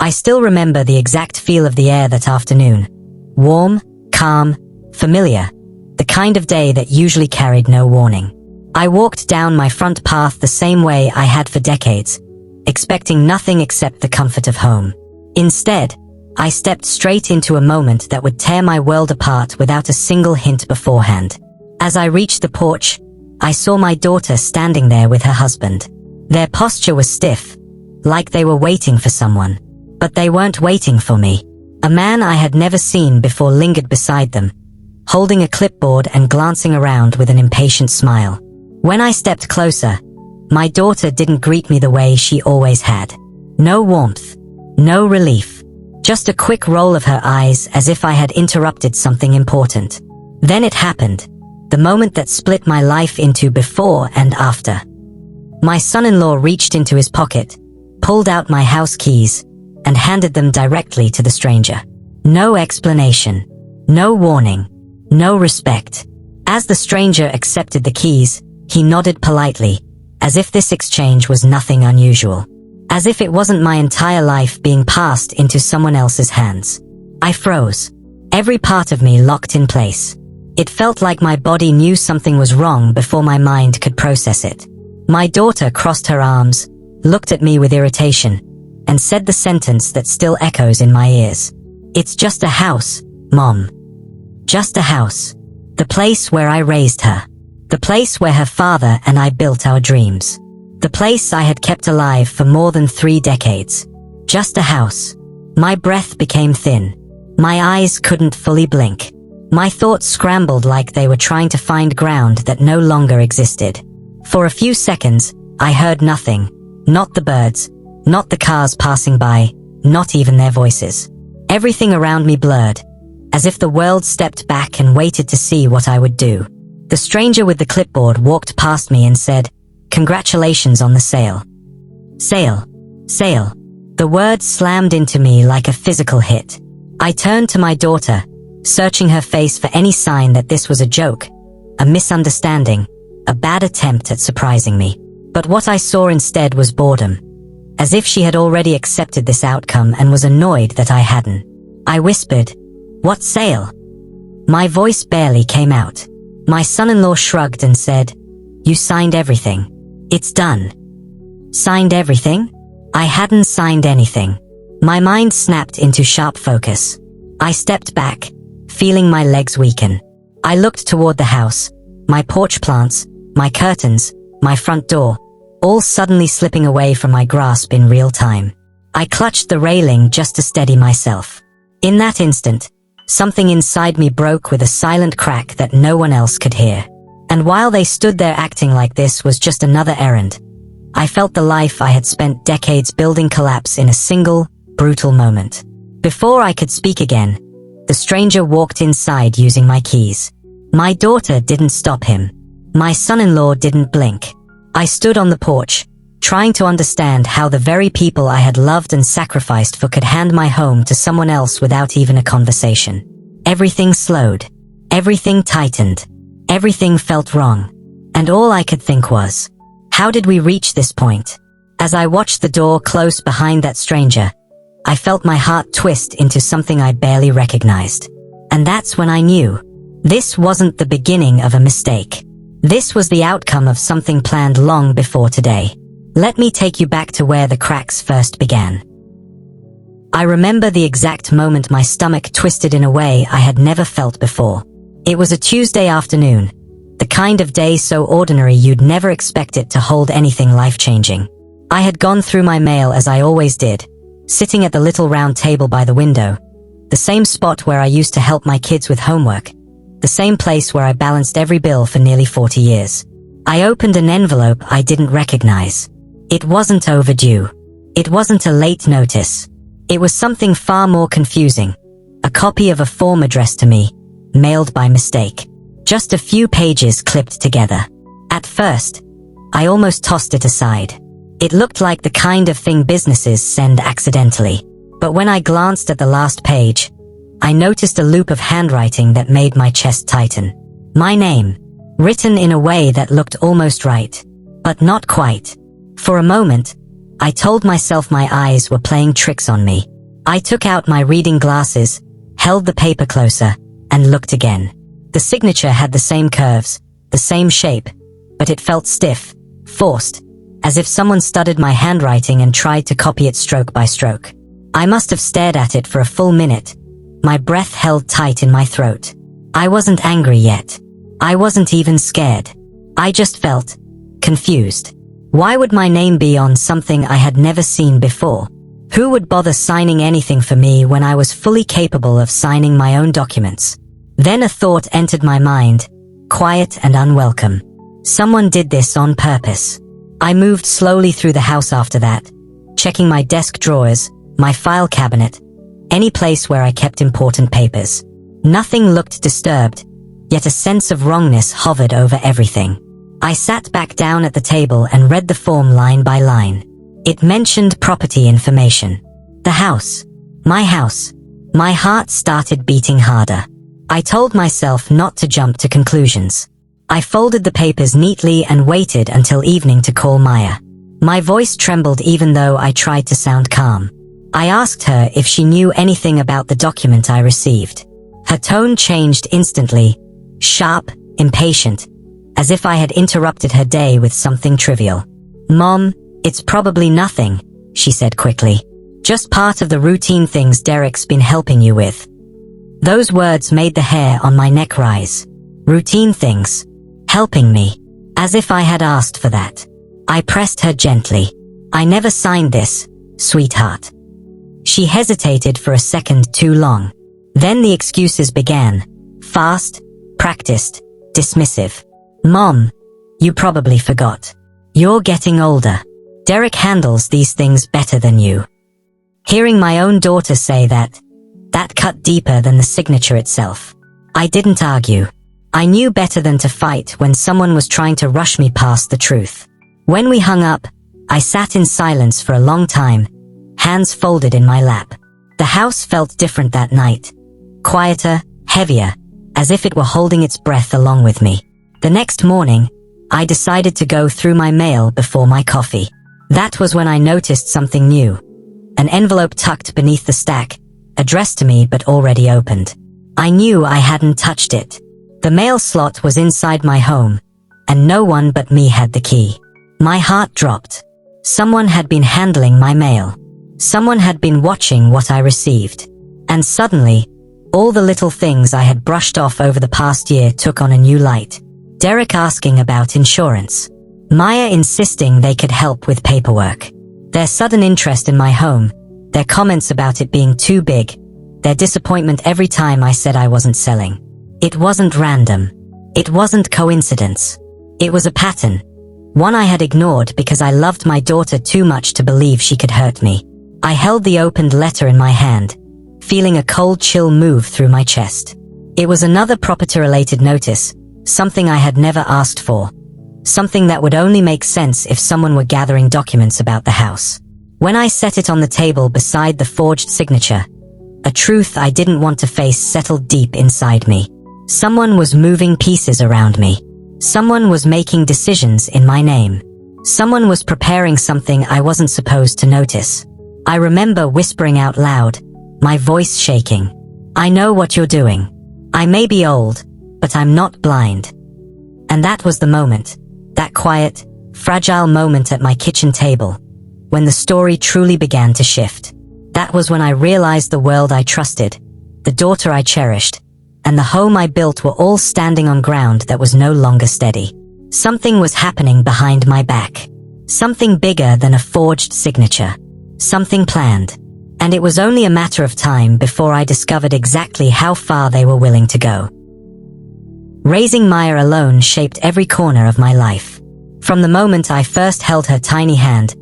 I still remember the exact feel of the air that afternoon. Warm, calm, familiar. The kind of day that usually carried no warning. I walked down my front path the same way I had for decades, expecting nothing except the comfort of home. Instead, I stepped straight into a moment that would tear my world apart without a single hint beforehand. As I reached the porch, I saw my daughter standing there with her husband. Their posture was stiff, like they were waiting for someone. But they weren't waiting for me. A man I had never seen before lingered beside them, holding a clipboard and glancing around with an impatient smile. When I stepped closer, my daughter didn't greet me the way she always had. No warmth, no relief, just a quick roll of her eyes as if I had interrupted something important. Then it happened, the moment that split my life into before and after. My son-in-law reached into his pocket, pulled out my house keys, and handed them directly to the stranger. No explanation, no warning, no respect. As the stranger accepted the keys, he nodded politely, as if this exchange was nothing unusual. As if it wasn't my entire life being passed into someone else's hands. I froze. Every part of me locked in place. It felt like my body knew something was wrong before my mind could process it. My daughter crossed her arms, looked at me with irritation, and said the sentence that still echoes in my ears. "It's just a house, Mom. Just a house. The place where I raised her. The place where her father and I built our dreams. The place I had kept alive for more than 3 decades. Just a house." My breath became thin. My eyes couldn't fully blink. My thoughts scrambled like they were trying to find ground that no longer existed. For a few seconds, I heard nothing. Not the birds, not the cars passing by, not even their voices. Everything around me blurred, as if the world stepped back and waited to see what I would do. The stranger with the clipboard walked past me and said, "Congratulations on the sale." Sale. Sale. The word slammed into me like a physical hit. I turned to my daughter, searching her face for any sign that this was a joke, a misunderstanding, a bad attempt at surprising me. But what I saw instead was boredom, as if she had already accepted this outcome and was annoyed that I hadn't. I whispered, "What sale?" My voice barely came out. My son-in-law shrugged and said, "You signed everything. It's done." Signed everything? I hadn't signed anything. My mind snapped into sharp focus. I stepped back, feeling my legs weaken. I looked toward the house, my porch plants, my curtains, my front door, all suddenly slipping away from my grasp in real time. I clutched the railing just to steady myself. In that instant, something inside me broke with a silent crack that no one else could hear. And while they stood there acting like this was just another errand, I felt the life I had spent decades building collapse in a single, brutal moment. Before I could speak again, the stranger walked inside using my keys. My daughter didn't stop him. My son-in-law didn't blink. I stood on the porch, trying to understand how the very people I had loved and sacrificed for could hand my home to someone else without even a conversation. Everything slowed. Everything tightened. Everything felt wrong. And all I could think was, how did we reach this point? As I watched the door close behind that stranger, I felt my heart twist into something I barely recognized. And that's when I knew. This wasn't the beginning of a mistake. This was the outcome of something planned long before today. Let me take you back to where the cracks first began. I remember the exact moment my stomach twisted in a way I had never felt before. It was a Tuesday afternoon, the kind of day so ordinary you'd never expect it to hold anything life-changing. I had gone through my mail as I always did, sitting at the little round table by the window, the same spot where I used to help my kids with homework, the same place where I balanced every bill for nearly 40 years. I opened an envelope I didn't recognize. It wasn't overdue. It wasn't a late notice. It was something far more confusing, a copy of a form addressed to me, mailed by mistake. Just a few pages clipped together. At first, I almost tossed it aside. It looked like the kind of thing businesses send accidentally. But when I glanced at the last page, I noticed a loop of handwriting that made my chest tighten. My name, written in a way that looked almost right, but not quite. For a moment, I told myself my eyes were playing tricks on me. I took out my reading glasses, held the paper closer, and looked again. The signature had the same curves, the same shape, but it felt stiff, forced, as if someone studied my handwriting and tried to copy it stroke by stroke. I must have stared at it for a full minute, my breath held tight in my throat. I wasn't angry yet. I wasn't even scared. I just felt confused. Why would my name be on something I had never seen before? Who would bother signing anything for me when I was fully capable of signing my own documents? Then a thought entered my mind, quiet and unwelcome. Someone did this on purpose. I moved slowly through the house after that, checking my desk drawers, my file cabinet, any place where I kept important papers. Nothing looked disturbed, yet a sense of wrongness hovered over everything. I sat back down at the table and read the form line by line. It mentioned property information. The house. My house. My heart started beating harder. I told myself not to jump to conclusions. I folded the papers neatly and waited until evening to call Maya. My voice trembled even though I tried to sound calm. I asked her if she knew anything about the document I received. Her tone changed instantly, sharp, impatient, as if I had interrupted her day with something trivial. "Mom, it's probably nothing," she said quickly. "Just part of the routine things Derek's been helping you with." Those words made the hair on my neck rise. Routine things. Helping me. As if I had asked for that. I pressed her gently. "I never signed this, sweetheart." She hesitated for a second too long. Then the excuses began. Fast, practiced, dismissive. "Mom, you probably forgot. You're getting older. Derek handles these things better than you." Hearing my own daughter say that cut deeper than the signature itself. I didn't argue. I knew better than to fight when someone was trying to rush me past the truth. When we hung up, I sat in silence for a long time, hands folded in my lap. The house felt different that night. Quieter, heavier, as if it were holding its breath along with me. The next morning, I decided to go through my mail before my coffee. That was when I noticed something new. An envelope tucked beneath the stack, addressed to me but already opened. I knew I hadn't touched it. The mail slot was inside my home, and no one but me had the key. My heart dropped. Someone had been handling my mail. Someone had been watching what I received. And suddenly, all the little things I had brushed off over the past year took on a new light. Derek asking about insurance. Maya insisting they could help with paperwork. Their sudden interest in my home, their comments about it being too big, their disappointment every time I said I wasn't selling. It wasn't random. It wasn't coincidence. It was a pattern. One I had ignored because I loved my daughter too much to believe she could hurt me. I held the opened letter in my hand, feeling a cold chill move through my chest. It was another property-related notice, something I had never asked for. Something that would only make sense if someone were gathering documents about the house. When I set it on the table beside the forged signature, a truth I didn't want to face settled deep inside me. Someone was moving pieces around me. Someone was making decisions in my name. Someone was preparing something I wasn't supposed to notice. I remember whispering out loud, my voice shaking. "I know what you're doing. I may be old, but I'm not blind." And that was the moment, that quiet, fragile moment at my kitchen table, when the story truly began to shift. That was when I realized the world I trusted, the daughter I cherished, and the home I built were all standing on ground that was no longer steady. Something was happening behind my back. Something bigger than a forged signature. Something planned. And it was only a matter of time before I discovered exactly how far they were willing to go. Raising Maya alone shaped every corner of my life. From the moment I first held her tiny hand,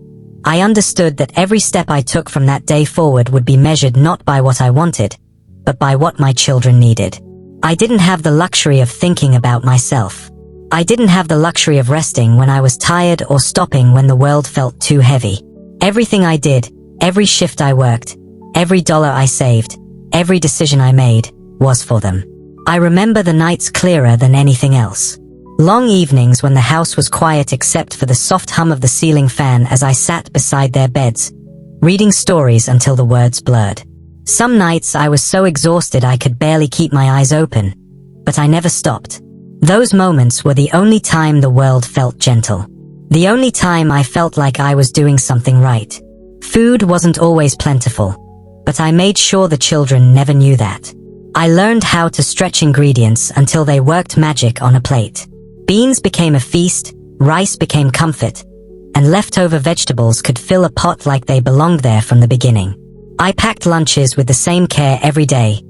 I understood that every step I took from that day forward would be measured not by what I wanted, but by what my children needed. I didn't have the luxury of thinking about myself. I didn't have the luxury of resting when I was tired or stopping when the world felt too heavy. Everything I did, every shift I worked, every dollar I saved, every decision I made, was for them. I remember the nights clearer than anything else. Long evenings when the house was quiet except for the soft hum of the ceiling fan as I sat beside their beds, reading stories until the words blurred. Some nights I was so exhausted I could barely keep my eyes open, but I never stopped. Those moments were the only time the world felt gentle. The only time I felt like I was doing something right. Food wasn't always plentiful, but I made sure the children never knew that. I learned how to stretch ingredients until they worked magic on a plate. Beans became a feast, rice became comfort, and leftover vegetables could fill a pot like they belonged there from the beginning. I packed lunches with the same care every day,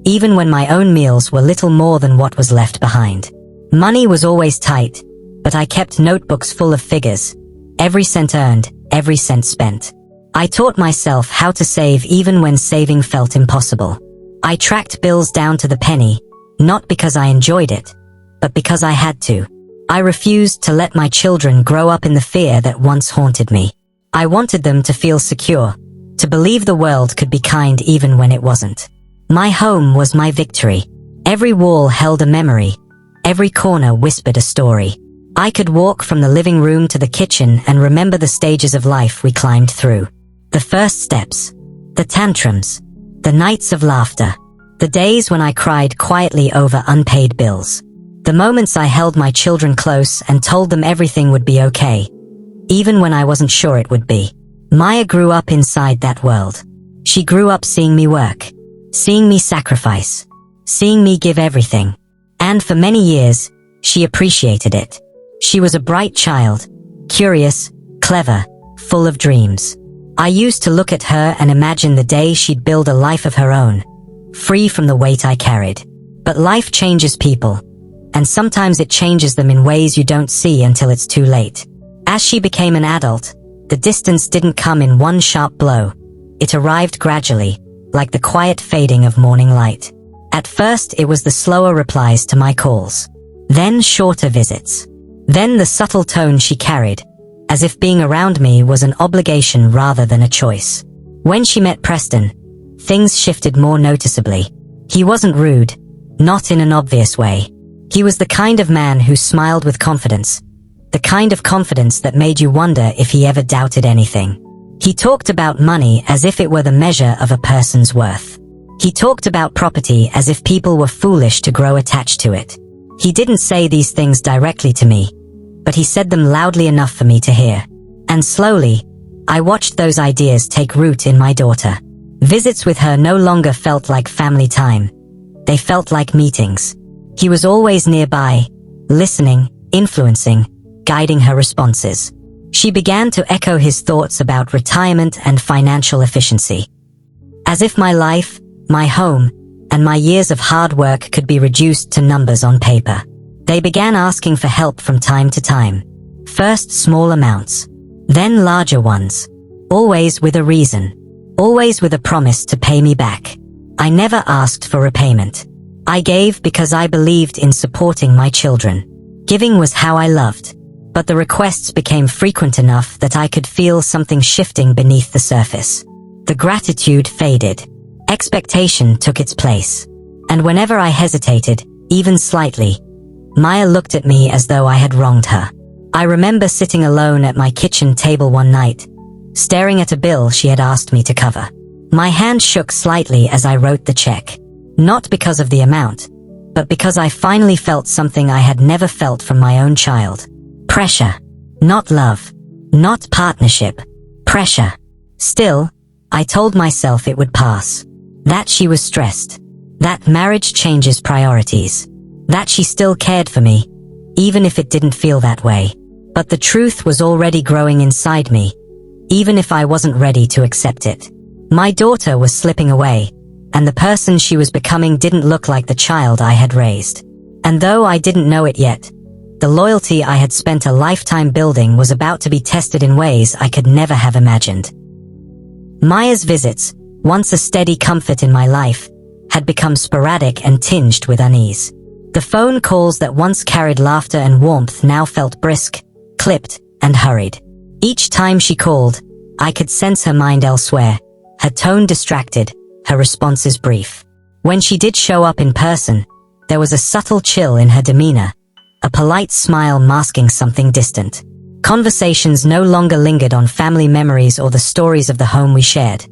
even when my own meals were little more than what was left behind. Money was always tight, but I kept notebooks full of figures, every cent earned, every cent spent. I taught myself how to save even when saving felt impossible. I tracked bills down to the penny, not because I enjoyed it, but because I had to. I refused to let my children grow up in the fear that once haunted me. I wanted them to feel secure, to believe the world could be kind even when it wasn't. My home was my victory. Every wall held a memory. Every corner whispered a story. I could walk from the living room to the kitchen and remember the stages of life we climbed through. The first steps, the tantrums, the nights of laughter, the days when I cried quietly over unpaid bills, the moments I held my children close and told them everything would be okay, even when I wasn't sure it would be. Maya grew up inside that world. She grew up seeing me work, seeing me sacrifice, seeing me give everything. And for many years, she appreciated it. She was a bright child, curious, clever, full of dreams. I used to look at her and imagine the day she'd build a life of her own, free from the weight I carried. But life changes people, and sometimes it changes them in ways you don't see until it's too late. As she became an adult, the distance didn't come in one sharp blow. It arrived gradually, like the quiet fading of morning light. At first, it was the slower replies to my calls. Then shorter visits. Then the subtle tone she carried, as if being around me was an obligation rather than a choice. When she met Preston, things shifted more noticeably. He wasn't rude, not in an obvious way. He was the kind of man who smiled with confidence, the kind of confidence that made you wonder if he ever doubted anything. He talked about money as if it were the measure of a person's worth. He talked about property as if people were foolish to grow attached to it. He didn't say these things directly to me, but he said them loudly enough for me to hear. And slowly, I watched those ideas take root in my daughter. Visits with her no longer felt like family time. They felt like meetings. He was always nearby, listening, influencing, guiding her responses. She began to echo his thoughts about retirement and financial efficiency. As if my life, my home, and my years of hard work could be reduced to numbers on paper. They began asking for help from time to time. First small amounts, then larger ones. Always with a reason. Always with a promise to pay me back. I never asked for repayment. I gave because I believed in supporting my children. Giving was how I loved. But the requests became frequent enough that I could feel something shifting beneath the surface. The gratitude faded. Expectation took its place. And whenever I hesitated, even slightly, Maya looked at me as though I had wronged her. I remember sitting alone at my kitchen table one night, staring at a bill she had asked me to cover. My hand shook slightly as I wrote the check. Not because of the amount, but because I finally felt something I had never felt from my own child. Pressure. Not love. Not partnership. Pressure. Still, I told myself it would pass. That she was stressed. That marriage changes priorities. That she still cared for me, even if it didn't feel that way. But the truth was already growing inside me, even if I wasn't ready to accept it. My daughter was slipping away, and the person she was becoming didn't look like the child I had raised. And though I didn't know it yet, the loyalty I had spent a lifetime building was about to be tested in ways I could never have imagined. Maya's visits, once a steady comfort in my life, had become sporadic and tinged with unease. The phone calls that once carried laughter and warmth now felt brisk, clipped, and hurried. Each time she called, I could sense her mind elsewhere, her tone distracted, her responses brief. When she did show up in person, there was a subtle chill in her demeanor, a polite smile masking something distant. Conversations no longer lingered on family memories or the stories of the home we shared.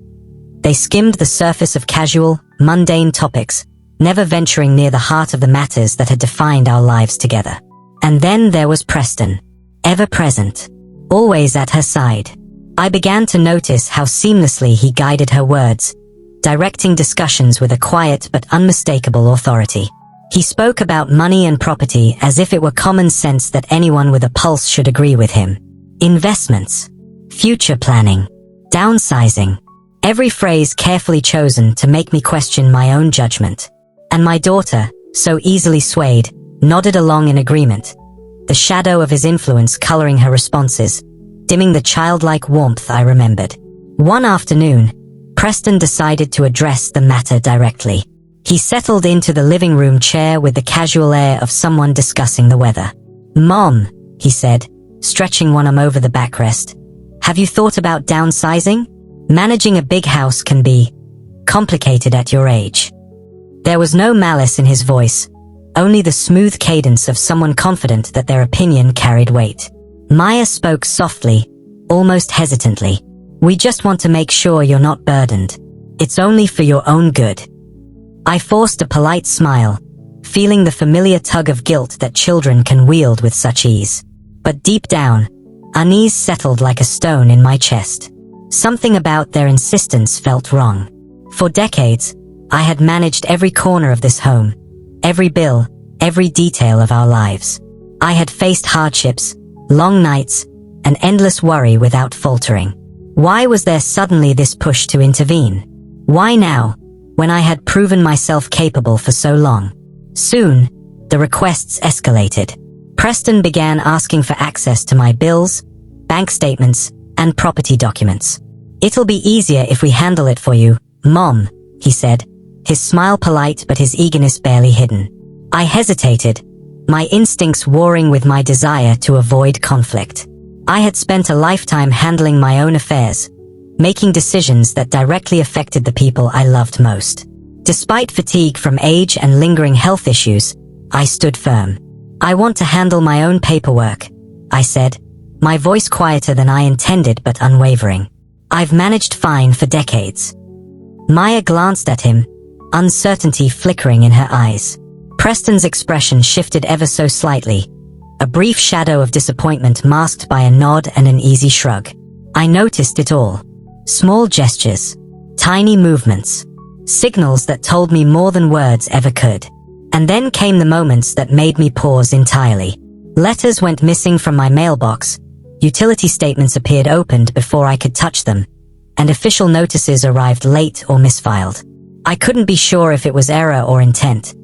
They skimmed the surface of casual, mundane topics, never venturing near the heart of the matters that had defined our lives together. And then there was Preston, ever present, always at her side. I began to notice how seamlessly he guided her words, directing discussions with a quiet but unmistakable authority. He spoke about money and property as if it were common sense that anyone with a pulse should agree with him. Investments, future planning, downsizing, every phrase carefully chosen to make me question my own judgment. And my daughter, so easily swayed, nodded along in agreement, the shadow of his influence coloring her responses, dimming the childlike warmth I remembered. One afternoon, Preston decided to address the matter directly. He settled into the living room chair with the casual air of someone discussing the weather. "Mom," he said, stretching one arm over the backrest, "have you thought about downsizing? Managing a big house can be complicated at your age." There was no malice in his voice, only the smooth cadence of someone confident that their opinion carried weight. Maya spoke softly, almost hesitantly. "We just want to make sure you're not burdened. It's only for your own good." I forced a polite smile, feeling the familiar tug of guilt that children can wield with such ease. But deep down, unease settled like a stone in my chest. Something about their insistence felt wrong. For decades, I had managed every corner of this home, every bill, every detail of our lives. I had faced hardships, long nights, and endless worry without faltering. Why was there suddenly this push to intervene? Why now, when I had proven myself capable for so long? Soon, the requests escalated. Preston began asking for access to my bills, bank statements, and property documents. "It'll be easier if we handle it for you, Mom," he said, his smile polite but his eagerness barely hidden. I hesitated, my instincts warring with my desire to avoid conflict. I had spent a lifetime handling my own affairs, making decisions that directly affected the people I loved most. Despite fatigue from age and lingering health issues, I stood firm. "I want to handle my own paperwork," I said, my voice quieter than I intended but unwavering. "I've managed fine for decades." Maya glanced at him, uncertainty flickering in her eyes. Preston's expression shifted ever so slightly, a brief shadow of disappointment masked by a nod and an easy shrug. I noticed it all. Small gestures, tiny movements, signals that told me more than words ever could. And then came the moments that made me pause entirely. Letters went missing from my mailbox, utility statements appeared opened before I could touch them, and official notices arrived late or misfiled. I couldn't be sure if it was error or intent,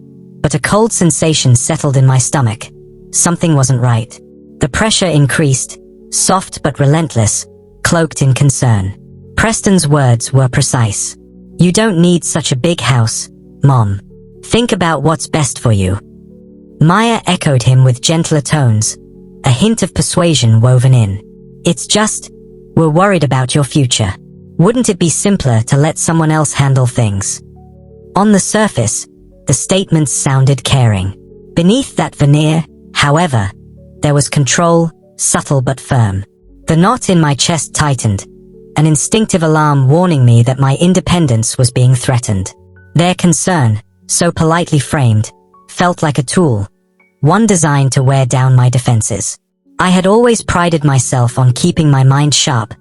but a cold sensation settled in my stomach. Something wasn't right. The pressure increased, soft but relentless, cloaked in concern. Preston's words were precise. "You don't need such a big house, Mom. Think about what's best for you." Maya echoed him with gentler tones, a hint of persuasion woven in. "It's just, we're worried about your future. Wouldn't it be simpler to let someone else handle things?" On the surface, the statements sounded caring. Beneath that veneer, however, there was control, subtle but firm. The knot in my chest tightened, an instinctive alarm warning me that my independence was being threatened. Their concern, so politely framed, felt like a tool, one designed to wear down my defenses. I had always prided myself on keeping my mind sharp,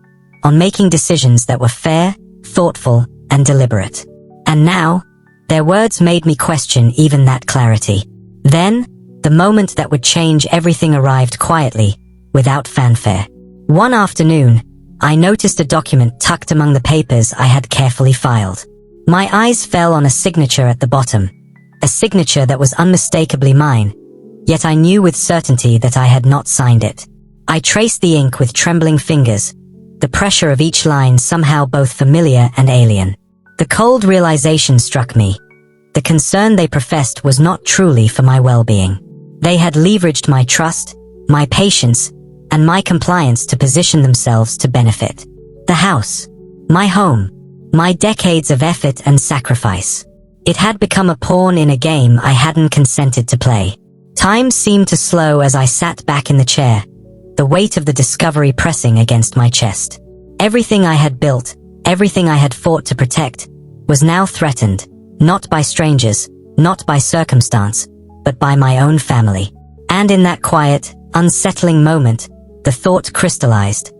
on making decisions that were fair, thoughtful, and deliberate. And now, their words made me question even that clarity. Then, the moment that would change everything arrived quietly, without fanfare. One afternoon, I noticed a document tucked among the papers I had carefully filed. My eyes fell on a signature at the bottom, a signature that was unmistakably mine, yet I knew with certainty that I had not signed it. I traced the ink with trembling fingers, the pressure of each line somehow both familiar and alien. The cold realization struck me. The concern they professed was not truly for my well-being. They had leveraged my trust, my patience, and my compliance to position themselves to benefit. The house, my home, my decades of effort and sacrifice. It had become a pawn in a game I hadn't consented to play. Time seemed to slow as I sat back in the chair, the weight of the discovery pressing against my chest. Everything I had built, Everything I had fought to protect was now threatened, not by strangers, not by circumstance, but by my own family. And in that quiet, unsettling moment, the thought crystallized.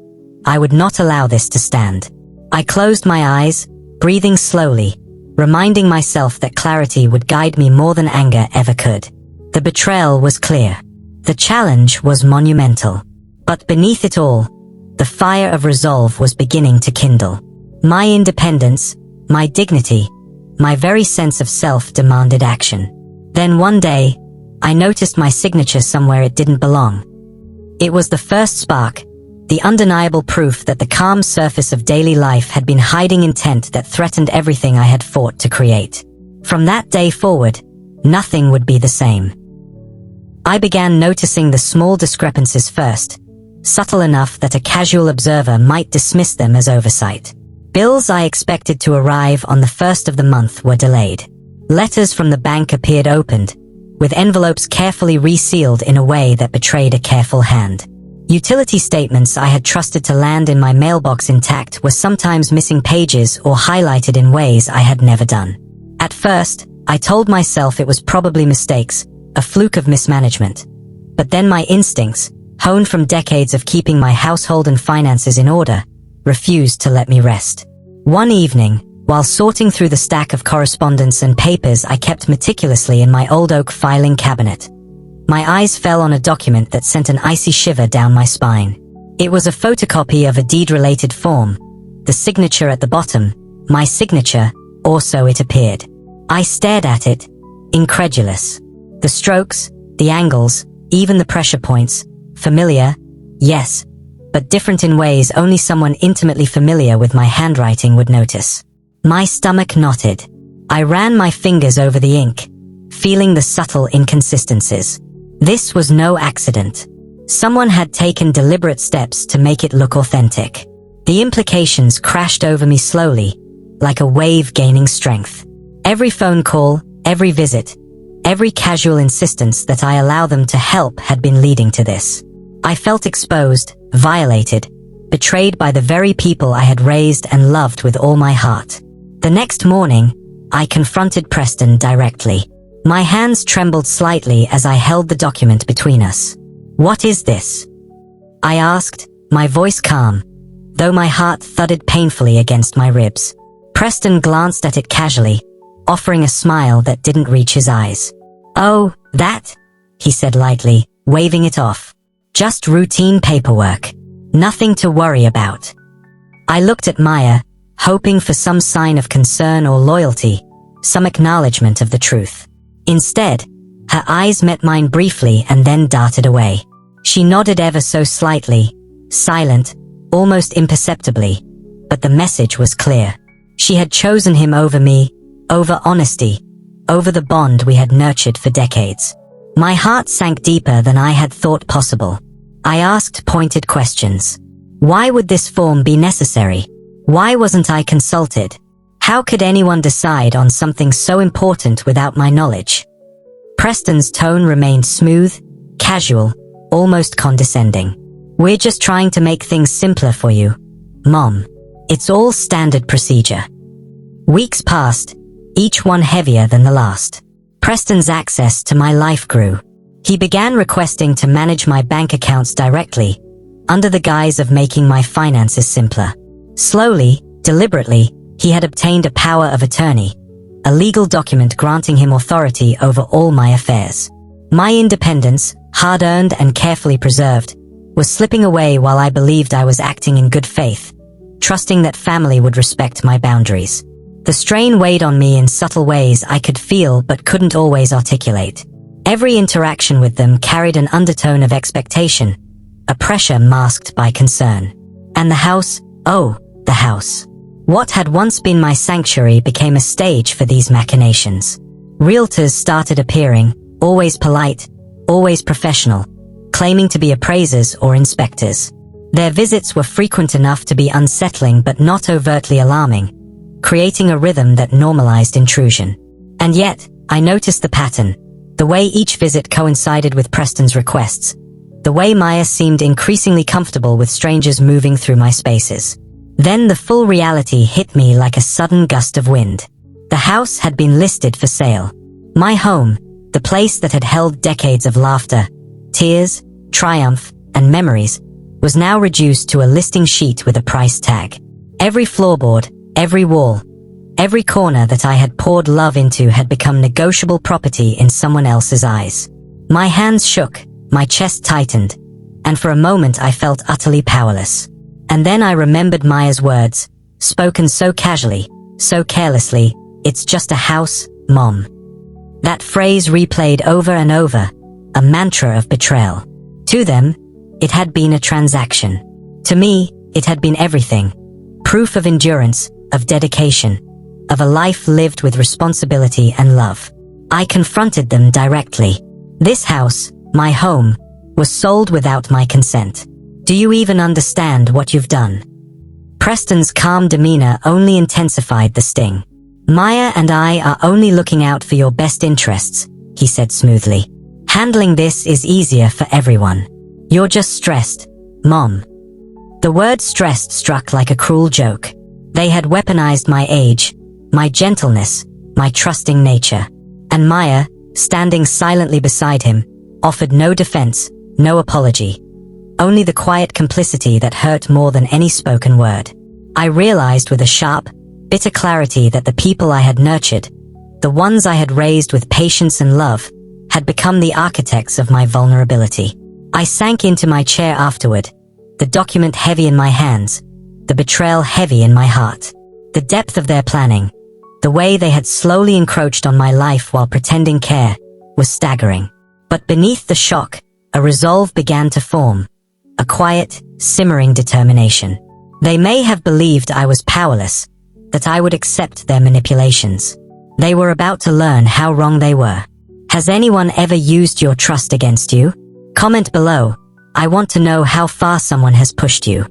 I would not allow this to stand. I closed my eyes, breathing slowly, reminding myself that clarity would guide me more than anger ever could. The betrayal was clear. The challenge was monumental. But beneath it all, the fire of resolve was beginning to kindle. My independence, my dignity, my very sense of self demanded action. Then one day, I noticed my signature somewhere it didn't belong. It was the first spark, the undeniable proof that the calm surface of daily life had been hiding intent that threatened everything I had fought to create. From that day forward, nothing would be the same. I began noticing the small discrepancies first, subtle enough that a casual observer might dismiss them as oversight. Bills I expected to arrive on the first of the month were delayed. Letters from the bank appeared opened, with envelopes carefully resealed in a way that betrayed a careful hand. Utility statements I had trusted to land in my mailbox intact were sometimes missing pages or highlighted in ways I had never done. At first, I told myself it was probably mistakes, a fluke of mismanagement. But then my instincts, honed from decades of keeping my household and finances in order, refused to let me rest. One evening, while sorting through the stack of correspondence and papers I kept meticulously in my old oak filing cabinet, my eyes fell on a document that sent an icy shiver down my spine. It was a photocopy of a deed-related form, the signature at the bottom, my signature, or so it appeared. I stared at it, incredulous. The strokes, the angles, even the pressure points, familiar, yes, but different in ways only someone intimately familiar with my handwriting would notice. My stomach knotted. I ran my fingers over the ink, feeling the subtle inconsistencies. This was no accident. Someone had taken deliberate steps to make it look authentic. The implications crashed over me slowly, like a wave gaining strength. Every phone call, every visit, every casual insistence that I allow them to help had been leading to this. I felt exposed, violated, betrayed by the very people I had raised and loved with all my heart. The next morning, I confronted Preston directly. My hands trembled slightly as I held the document between us. "What is this?" I asked, my voice calm, though my heart thudded painfully against my ribs. Preston glanced at it casually, offering a smile that didn't reach his eyes. "Oh, that?" he said lightly, waving it off. "Just routine paperwork. Nothing to worry about." I looked at Maya, hoping for some sign of concern or loyalty, some acknowledgement of the truth. Instead, her eyes met mine briefly and then darted away. She nodded ever so slightly, silent, almost imperceptibly, but the message was clear. She had chosen him over me, over honesty, over the bond we had nurtured for decades. My heart sank deeper than I had thought possible. I asked pointed questions. Why would this form be necessary? Why wasn't I consulted? How could anyone decide on something so important without my knowledge? Preston's tone remained smooth, casual, almost condescending. "We're just trying to make things simpler for you, Mom. It's all standard procedure." Weeks passed, each one heavier than the last. Preston's access to my life grew. He began requesting to manage my bank accounts directly, under the guise of making my finances simpler. Slowly, deliberately, he had obtained a power of attorney, a legal document granting him authority over all my affairs. My independence, hard-earned and carefully preserved, was slipping away while I believed I was acting in good faith, trusting that family would respect my boundaries. The strain weighed on me in subtle ways I could feel but couldn't always articulate. Every interaction with them carried an undertone of expectation, a pressure masked by concern. And the house, oh, the house. What had once been my sanctuary became a stage for these machinations. Realtors started appearing, always polite, always professional, claiming to be appraisers or inspectors. Their visits were frequent enough to be unsettling but not overtly alarming, creating a rhythm that normalized intrusion. And yet, I noticed the pattern, the way each visit coincided with Preston's requests, the way Maya seemed increasingly comfortable with strangers moving through my spaces. Then the full reality hit me like a sudden gust of wind. The house had been listed for sale. My home, the place that had held decades of laughter, tears, triumph, and memories, was now reduced to a listing sheet with a price tag. Every floorboard, every wall, every corner that I had poured love into had become negotiable property in someone else's eyes. My hands shook, my chest tightened, and for a moment I felt utterly powerless. And then I remembered Maya's words, spoken so casually, so carelessly, "It's just a house, Mom." That phrase replayed over and over, a mantra of betrayal. To them, it had been a transaction. To me, it had been everything. Proof of endurance, of dedication, of a life lived with responsibility and love. I confronted them directly. This house, my home, was sold without my consent. Do you even understand what you've done? Preston's calm demeanor only intensified the sting. Maya and I are only looking out for your best interests, he said smoothly. Handling this is easier for everyone. You're just stressed, Mom. The word stressed struck like a cruel joke. They had weaponized my age, my gentleness, my trusting nature. And Maya, standing silently beside him, offered no defense, no apology. Only the quiet complicity that hurt more than any spoken word. I realized with a sharp, bitter clarity that the people I had nurtured, the ones I had raised with patience and love, had become the architects of my vulnerability. I sank into my chair afterward, the document heavy in my hands, the betrayal heavy in my heart. The depth of their planning, the way they had slowly encroached on my life while pretending care, was staggering. But beneath the shock, a resolve began to form. A quiet, simmering determination. They may have believed I was powerless, that I would accept their manipulations. They were about to learn how wrong they were. Has anyone ever used your trust against you? Comment below. I want to know how far someone has pushed you.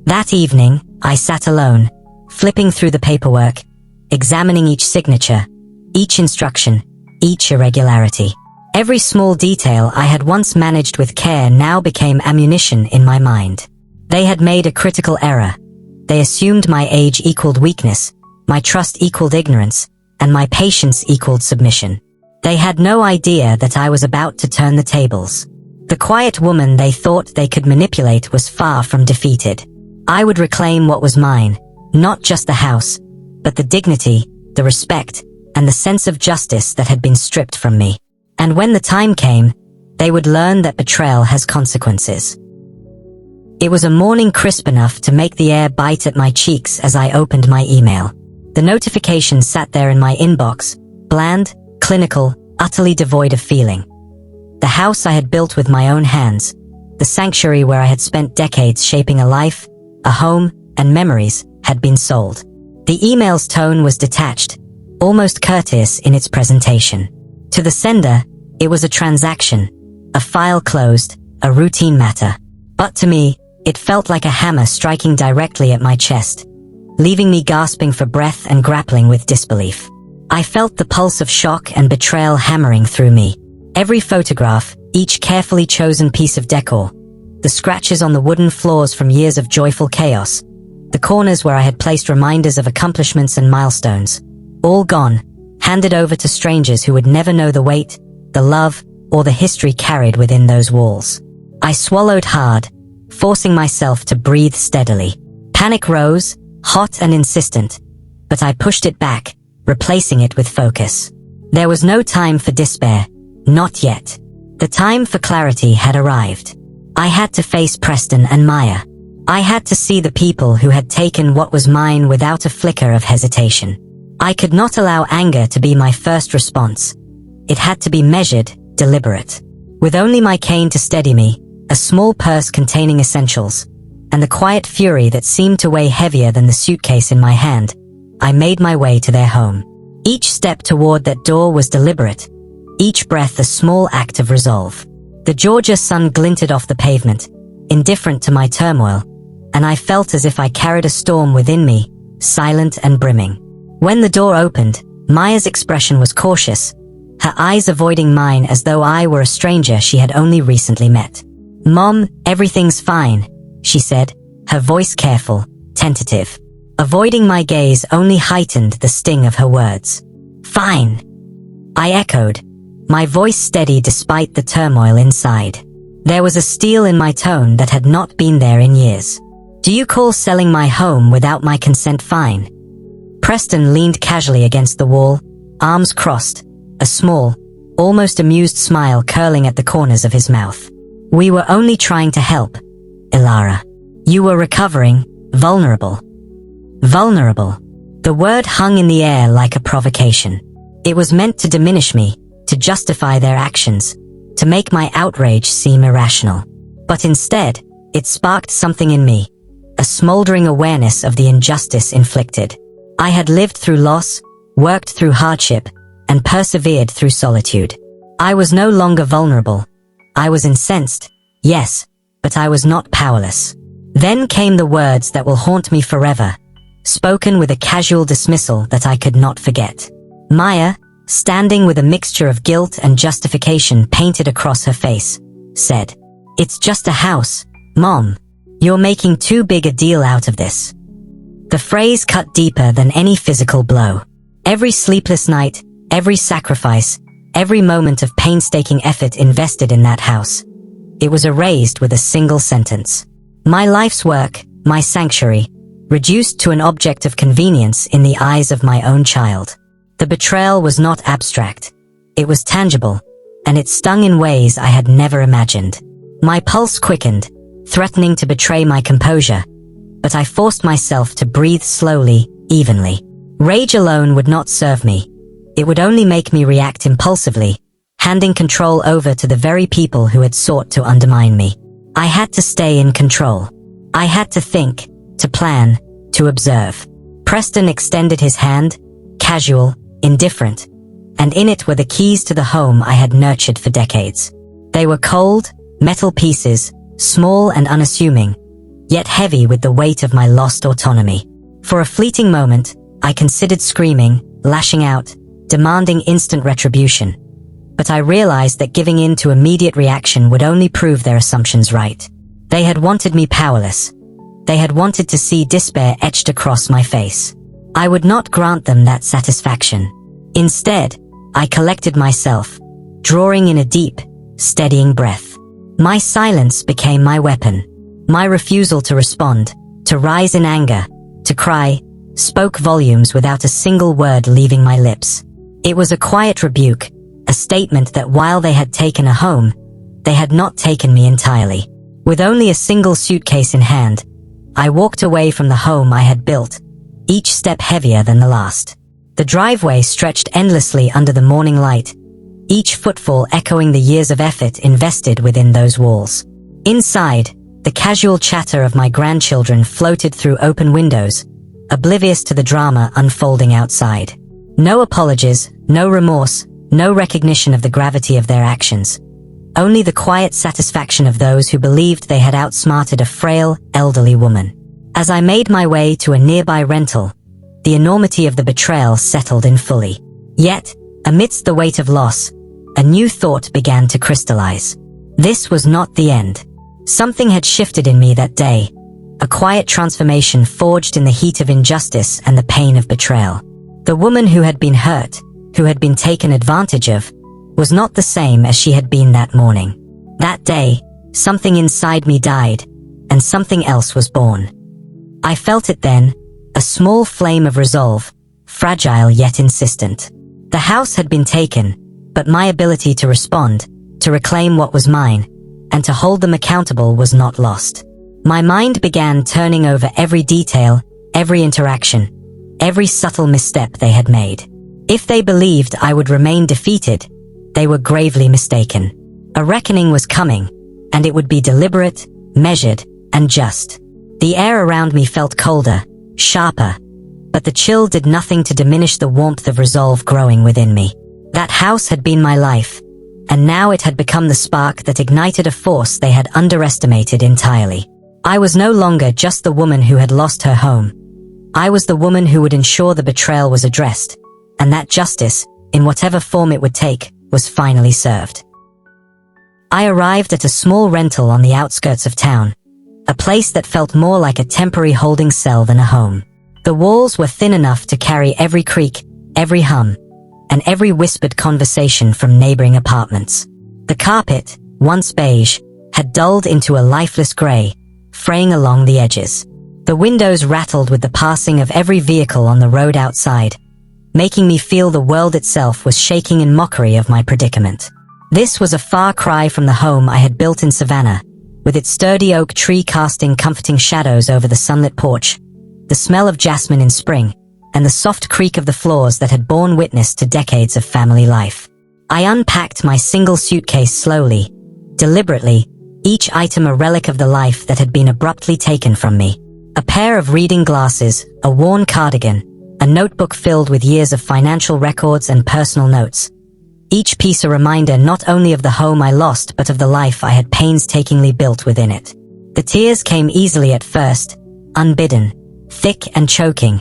That evening, I sat alone, flipping through the paperwork, examining each signature, each instruction, each irregularity. Every small detail I had once managed with care now became ammunition in my mind. They had made a critical error. They assumed my age equaled weakness, my trust equaled ignorance, and my patience equaled submission. They had no idea that I was about to turn the tables. The quiet woman they thought they could manipulate was far from defeated. I would reclaim what was mine, not just the house, but the dignity, the respect, and the sense of justice that had been stripped from me. And when the time came, they would learn that betrayal has consequences. It was a morning crisp enough to make the air bite at my cheeks as I opened my email. The notification sat there in my inbox, bland, clinical, utterly devoid of feeling. The house I had built with my own hands, the sanctuary where I had spent decades shaping a life, a home, and memories, had been sold. The email's tone was detached, almost courteous in its presentation. To the sender, it was a transaction, a file closed, a routine matter. But to me, it felt like a hammer striking directly at my chest, leaving me gasping for breath and grappling with disbelief. I felt the pulse of shock and betrayal hammering through me. Every photograph, each carefully chosen piece of decor, the scratches on the wooden floors from years of joyful chaos, the corners where I had placed reminders of accomplishments and milestones, all gone, handed over to strangers who would never know the weight, the love, or the history carried within those walls. I swallowed hard, forcing myself to breathe steadily. Panic rose, hot and insistent, but I pushed it back, replacing it with focus. There was no time for despair, not yet. The time for clarity had arrived. I had to face Preston and Maya. I had to see the people who had taken what was mine without a flicker of hesitation. I could not allow anger to be my first response. It had to be measured, deliberate. With only my cane to steady me, a small purse containing essentials, and the quiet fury that seemed to weigh heavier than the suitcase in my hand, I made my way to their home. Each step toward that door was deliberate, each breath a small act of resolve. The Georgia sun glinted off the pavement, indifferent to my turmoil, and I felt as if I carried a storm within me, silent and brimming. When the door opened, Maya's expression was cautious, her eyes avoiding mine as though I were a stranger she had only recently met. "Mom, everything's fine," she said, her voice careful, tentative. Avoiding my gaze only heightened the sting of her words. "Fine," I echoed, my voice steady despite the turmoil inside. There was a steel in my tone that had not been there in years. "Do you call selling my home without my consent fine?" Preston leaned casually against the wall, arms crossed, a small, almost amused smile curling at the corners of his mouth. "We were only trying to help, Ilara. You were recovering, vulnerable." Vulnerable. The word hung in the air like a provocation. It was meant to diminish me, to justify their actions, to make my outrage seem irrational. But instead, it sparked something in me, a smoldering awareness of the injustice inflicted. I had lived through loss, worked through hardship, and persevered through solitude. I was no longer vulnerable. I was incensed, yes, but I was not powerless. Then came the words that will haunt me forever, spoken with a casual dismissal that I could not forget. Maya, standing with a mixture of guilt and justification painted across her face, said, "It's just a house, Mom. You're making too big a deal out of this." The phrase cut deeper than any physical blow. Every sleepless night, every sacrifice, every moment of painstaking effort invested in that house. It was erased with a single sentence. My life's work, my sanctuary, reduced to an object of convenience in the eyes of my own child. The betrayal was not abstract. It was tangible, and it stung in ways I had never imagined. My pulse quickened, threatening to betray my composure, but I forced myself to breathe slowly, evenly. Rage alone would not serve me. It would only make me react impulsively, handing control over to the very people who had sought to undermine me. I had to stay in control. I had to think, to plan, to observe. Preston extended his hand, casual, indifferent, and in it were the keys to the home I had nurtured for decades. They were cold, metal pieces, small and unassuming, yet heavy with the weight of my lost autonomy. For a fleeting moment, I considered screaming, lashing out, demanding instant retribution. But I realized that giving in to immediate reaction would only prove their assumptions right. They had wanted me powerless. They had wanted to see despair etched across my face. I would not grant them that satisfaction. Instead, I collected myself, drawing in a deep, steadying breath. My silence became my weapon. My refusal to respond, to rise in anger, to cry, spoke volumes without a single word leaving my lips. It was a quiet rebuke, a statement that while they had taken a home, they had not taken me entirely. With only a single suitcase in hand, I walked away from the home I had built, each step heavier than the last. The driveway stretched endlessly under the morning light, each footfall echoing the years of effort invested within those walls. Inside, the casual chatter of my grandchildren floated through open windows, oblivious to the drama unfolding outside. No apologies, no remorse, no recognition of the gravity of their actions. Only the quiet satisfaction of those who believed they had outsmarted a frail, elderly woman. As I made my way to a nearby rental, the enormity of the betrayal settled in fully. Yet, amidst the weight of loss, a new thought began to crystallize. This was not the end. Something had shifted in me that day, a quiet transformation forged in the heat of injustice and the pain of betrayal. The woman who had been hurt, who had been taken advantage of, was not the same as she had been that morning. That day, something inside me died, and something else was born. I felt it then, a small flame of resolve, fragile yet insistent. The house had been taken, but my ability to respond, to reclaim what was mine, and to hold them accountable was not lost. My mind began turning over every detail, every interaction, every subtle misstep they had made. If they believed I would remain defeated, they were gravely mistaken. A reckoning was coming, and it would be deliberate, measured, and just. The air around me felt colder, sharper, but the chill did nothing to diminish the warmth of resolve growing within me. That house had been my life, and now it had become the spark that ignited a force they had underestimated entirely. I was no longer just the woman who had lost her home. I was the woman who would ensure the betrayal was addressed, and that justice, in whatever form it would take, was finally served. I arrived at a small rental on the outskirts of town, a place that felt more like a temporary holding cell than a home. The walls were thin enough to carry every creak, every hum, and every whispered conversation from neighboring apartments. The carpet, once beige, had dulled into a lifeless gray, fraying along the edges. The windows rattled with the passing of every vehicle on the road outside, making me feel the world itself was shaking in mockery of my predicament. This was a far cry from the home I had built in Savannah, with its sturdy oak tree casting comforting shadows over the sunlit porch, the smell of jasmine in spring, and the soft creak of the floors that had borne witness to decades of family life. I unpacked my single suitcase slowly, deliberately, each item a relic of the life that had been abruptly taken from me. A pair of reading glasses, a worn cardigan, a notebook filled with years of financial records and personal notes. Each piece a reminder not only of the home I lost but of the life I had painstakingly built within it. The tears came easily at first, unbidden, thick and choking,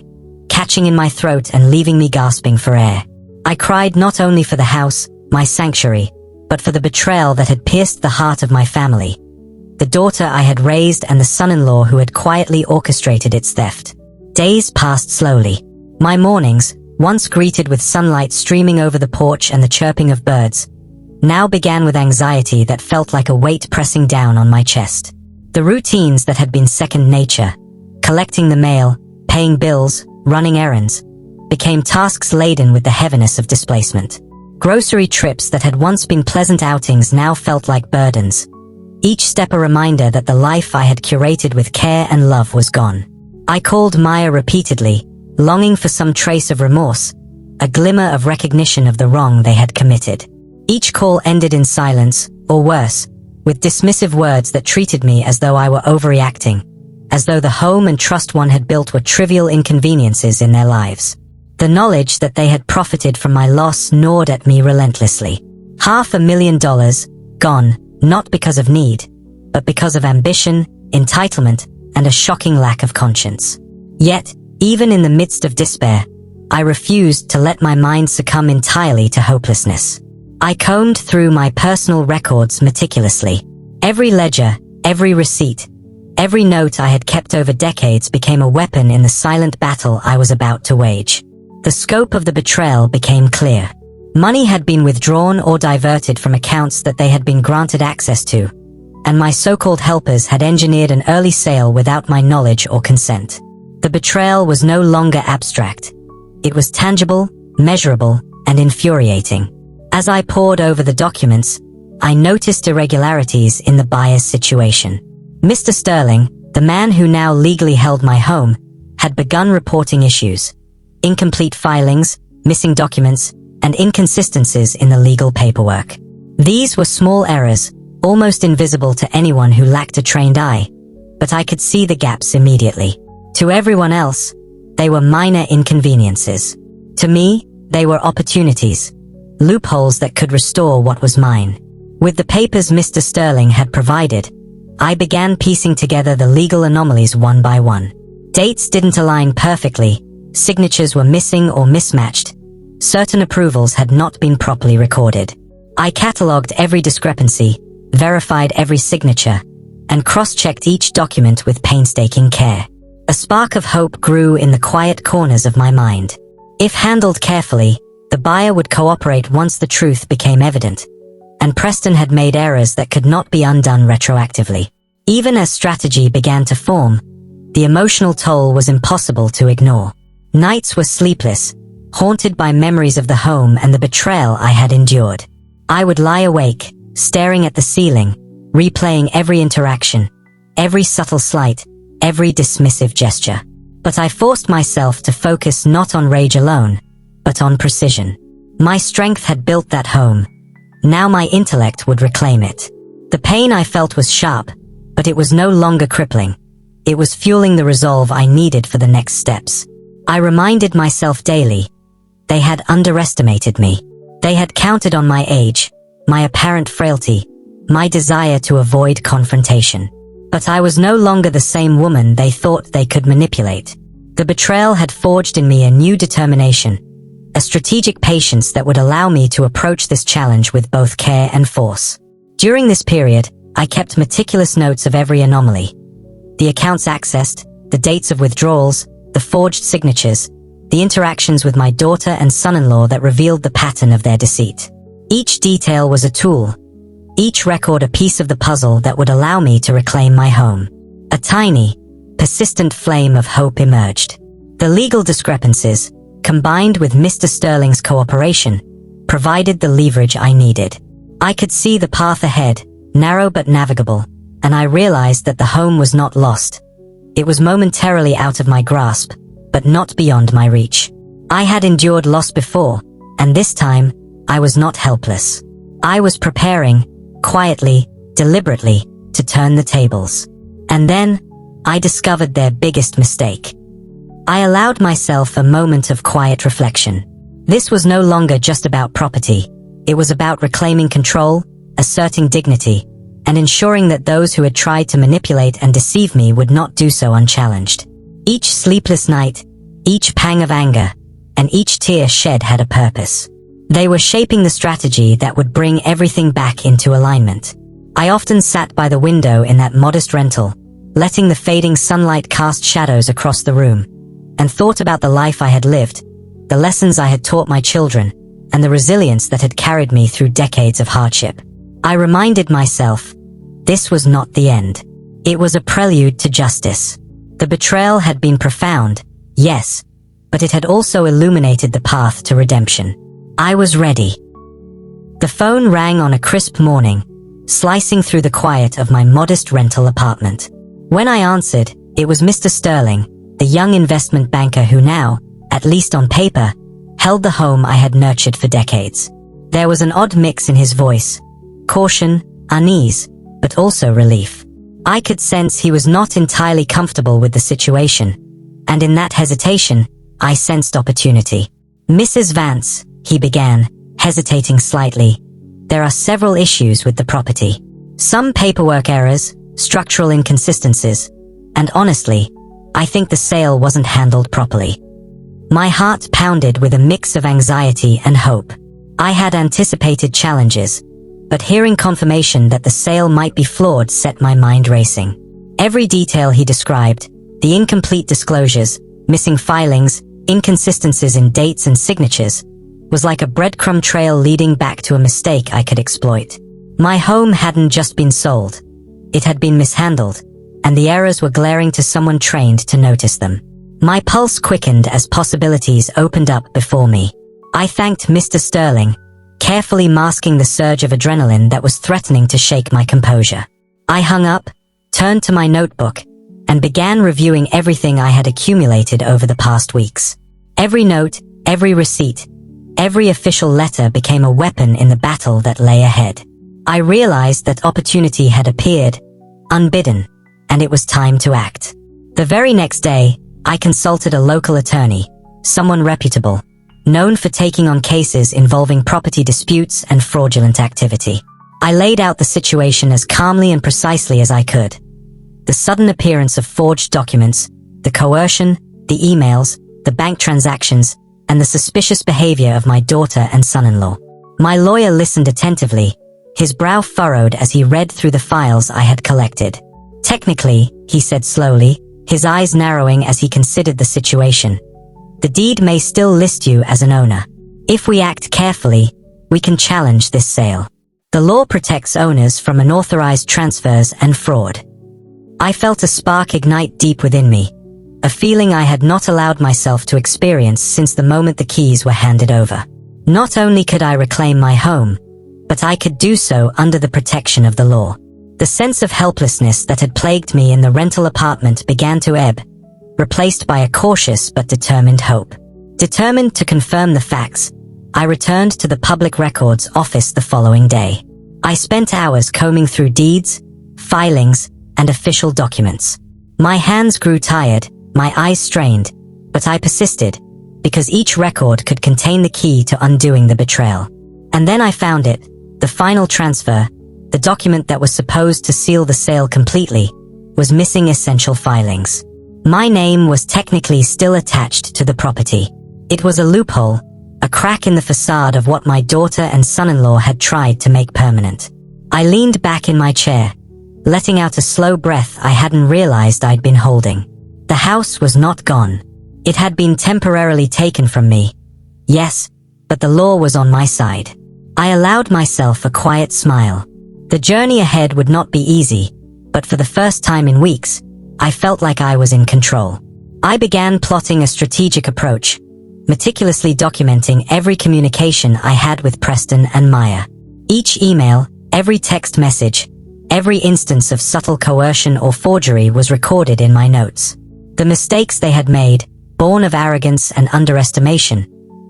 catching in my throat and leaving me gasping for air. I cried not only for the house, my sanctuary, but for the betrayal that had pierced the heart of my family, the daughter I had raised and the son-in-law who had quietly orchestrated its theft. Days passed slowly. My mornings, once greeted with sunlight streaming over the porch and the chirping of birds, now began with anxiety that felt like a weight pressing down on my chest. The routines that had been second nature, collecting the mail, paying bills, running errands, became tasks laden with the heaviness of displacement. Grocery trips that had once been pleasant outings now felt like burdens, each step a reminder that the life I had curated with care and love was gone. I called Maya repeatedly, longing for some trace of remorse, a glimmer of recognition of the wrong they had committed. Each call ended in silence, or worse, with dismissive words that treated me as though I were overreacting, as though the home and trust one had built were trivial inconveniences in their lives. The knowledge that they had profited from my loss gnawed at me relentlessly. $500,000, gone, not because of need, but because of ambition, entitlement, and a shocking lack of conscience. Yet, even in the midst of despair, I refused to let my mind succumb entirely to hopelessness. I combed through my personal records meticulously. Every ledger, every receipt, every note I had kept over decades became a weapon in the silent battle I was about to wage. The scope of the betrayal became clear. Money had been withdrawn or diverted from accounts that they had been granted access to, and my so-called helpers had engineered an early sale without my knowledge or consent. The betrayal was no longer abstract. It was tangible, measurable, and infuriating. As I pored over the documents, I noticed irregularities in the buyer's situation. Mr. Sterling, the man who now legally held my home, had begun reporting issues: incomplete filings, missing documents, and inconsistencies in the legal paperwork. These were small errors, almost invisible to anyone who lacked a trained eye, but I could see the gaps immediately. To everyone else, they were minor inconveniences. To me, they were opportunities, loopholes that could restore what was mine. With the papers Mr. Sterling had provided, I began piecing together the legal anomalies one by one. Dates didn't align perfectly, signatures were missing or mismatched, certain approvals had not been properly recorded. I catalogued every discrepancy, verified every signature, and cross-checked each document with painstaking care. A spark of hope grew in the quiet corners of my mind. If handled carefully, the buyer would cooperate once the truth became evident, and Preston had made errors that could not be undone retroactively. Even as strategy began to form, the emotional toll was impossible to ignore. Nights were sleepless, haunted by memories of the home and the betrayal I had endured. I would lie awake, staring at the ceiling, replaying every interaction, every subtle slight, every dismissive gesture. But I forced myself to focus not on rage alone, but on precision. My strength had built that home. Now my intellect would reclaim it. The pain I felt was sharp, but it was no longer crippling. It was fueling the resolve I needed for the next steps. I reminded myself daily, they had underestimated me. They had counted on my age, my apparent frailty, my desire to avoid confrontation. But I was no longer the same woman they thought they could manipulate. The betrayal had forged in me a new determination, a strategic patience that would allow me to approach this challenge with both care and force. During this period, I kept meticulous notes of every anomaly, The accounts accessed, the dates of withdrawals, the forged signatures, the interactions with my daughter and son-in-law that revealed the pattern of their deceit. Each detail was a tool, each record a piece of the puzzle that would allow me to reclaim my home. A tiny, persistent flame of hope emerged. The legal discrepancies, combined with Mr. Sterling's cooperation, provided the leverage I needed. I could see the path ahead, narrow but navigable, and I realized that the home was not lost. It was momentarily out of my grasp, but not beyond my reach. I had endured loss before, and this time, I was not helpless. I was preparing, quietly, deliberately, to turn the tables. And then, I discovered their biggest mistake. I allowed myself a moment of quiet reflection. This was no longer just about property. It was about reclaiming control, asserting dignity, and ensuring that those who had tried to manipulate and deceive me would not do so unchallenged. Each sleepless night, each pang of anger, and each tear shed had a purpose. They were shaping the strategy that would bring everything back into alignment. I often sat by the window in that modest rental, letting the fading sunlight cast shadows across the room, and thought about the life I had lived, the lessons I had taught my children, and the resilience that had carried me through decades of hardship. I reminded myself, this was not the end. It was a prelude to justice. The betrayal had been profound, yes, but it had also illuminated the path to redemption. I was ready. The phone rang on a crisp morning, slicing through the quiet of my modest rental apartment. When I answered, it was Mr. Sterling, the young investment banker who now, at least on paper, held the home I had nurtured for decades. There was an odd mix in his voice, caution, unease, but also relief. I could sense he was not entirely comfortable with the situation, and in that hesitation, I sensed opportunity. Mrs. Vance, he began, hesitating slightly, there are several issues with the property. Some paperwork errors, structural inconsistencies, and honestly, I think the sale wasn't handled properly. My heart pounded with a mix of anxiety and hope. I had anticipated challenges, but hearing confirmation that the sale might be flawed set my mind racing. Every detail he described, the incomplete disclosures, missing filings, inconsistencies in dates and signatures, was like a breadcrumb trail leading back to a mistake I could exploit. My home hadn't just been sold. It had been mishandled, and the errors were glaring to someone trained to notice them. My pulse quickened as possibilities opened up before me. I thanked Mr. Sterling, carefully masking the surge of adrenaline that was threatening to shake my composure. I hung up, turned to my notebook, and began reviewing everything I had accumulated over the past weeks. Every note, every receipt, every official letter became a weapon in the battle that lay ahead. I realized that opportunity had appeared, unbidden, and it was time to act. The very next day, I consulted a local attorney, someone reputable, known for taking on cases involving property disputes and fraudulent activity. I laid out the situation as calmly and precisely as I could. The sudden appearance of forged documents, the coercion, the emails, the bank transactions, and the suspicious behavior of my daughter and son-in-law. My lawyer listened attentively, his brow furrowed as he read through the files I had collected. Technically, he said slowly, his eyes narrowing as he considered the situation, the deed may still list you as an owner. If we act carefully, we can challenge this sale. The law protects owners from unauthorized transfers and fraud. I felt a spark ignite deep within me, a feeling I had not allowed myself to experience since the moment the keys were handed over. Not only could I reclaim my home, but I could do so under the protection of the law. The sense of helplessness that had plagued me in the rental apartment began to ebb, replaced by a cautious but determined hope. Determined to confirm the facts, I returned to the public records office the following day. I spent hours combing through deeds, filings, and official documents. My hands grew tired, my eyes strained, but I persisted, because each record could contain the key to undoing the betrayal. And then I found it, the final transfer, the document that was supposed to seal the sale completely, was missing essential filings. My name was technically still attached to the property. It was a loophole, a crack in the facade of what my daughter and son-in-law had tried to make permanent. I leaned back in my chair, letting out a slow breath I hadn't realized I'd been holding. The house was not gone. It had been temporarily taken from me. Yes, but the law was on my side. I allowed myself a quiet smile. The journey ahead would not be easy, but for the first time in weeks, I felt like I was in control. I began plotting a strategic approach, meticulously documenting every communication I had with Preston and Maya. Each email, every text message, every instance of subtle coercion or forgery was recorded in my notes. The mistakes they had made, born of arrogance and underestimation,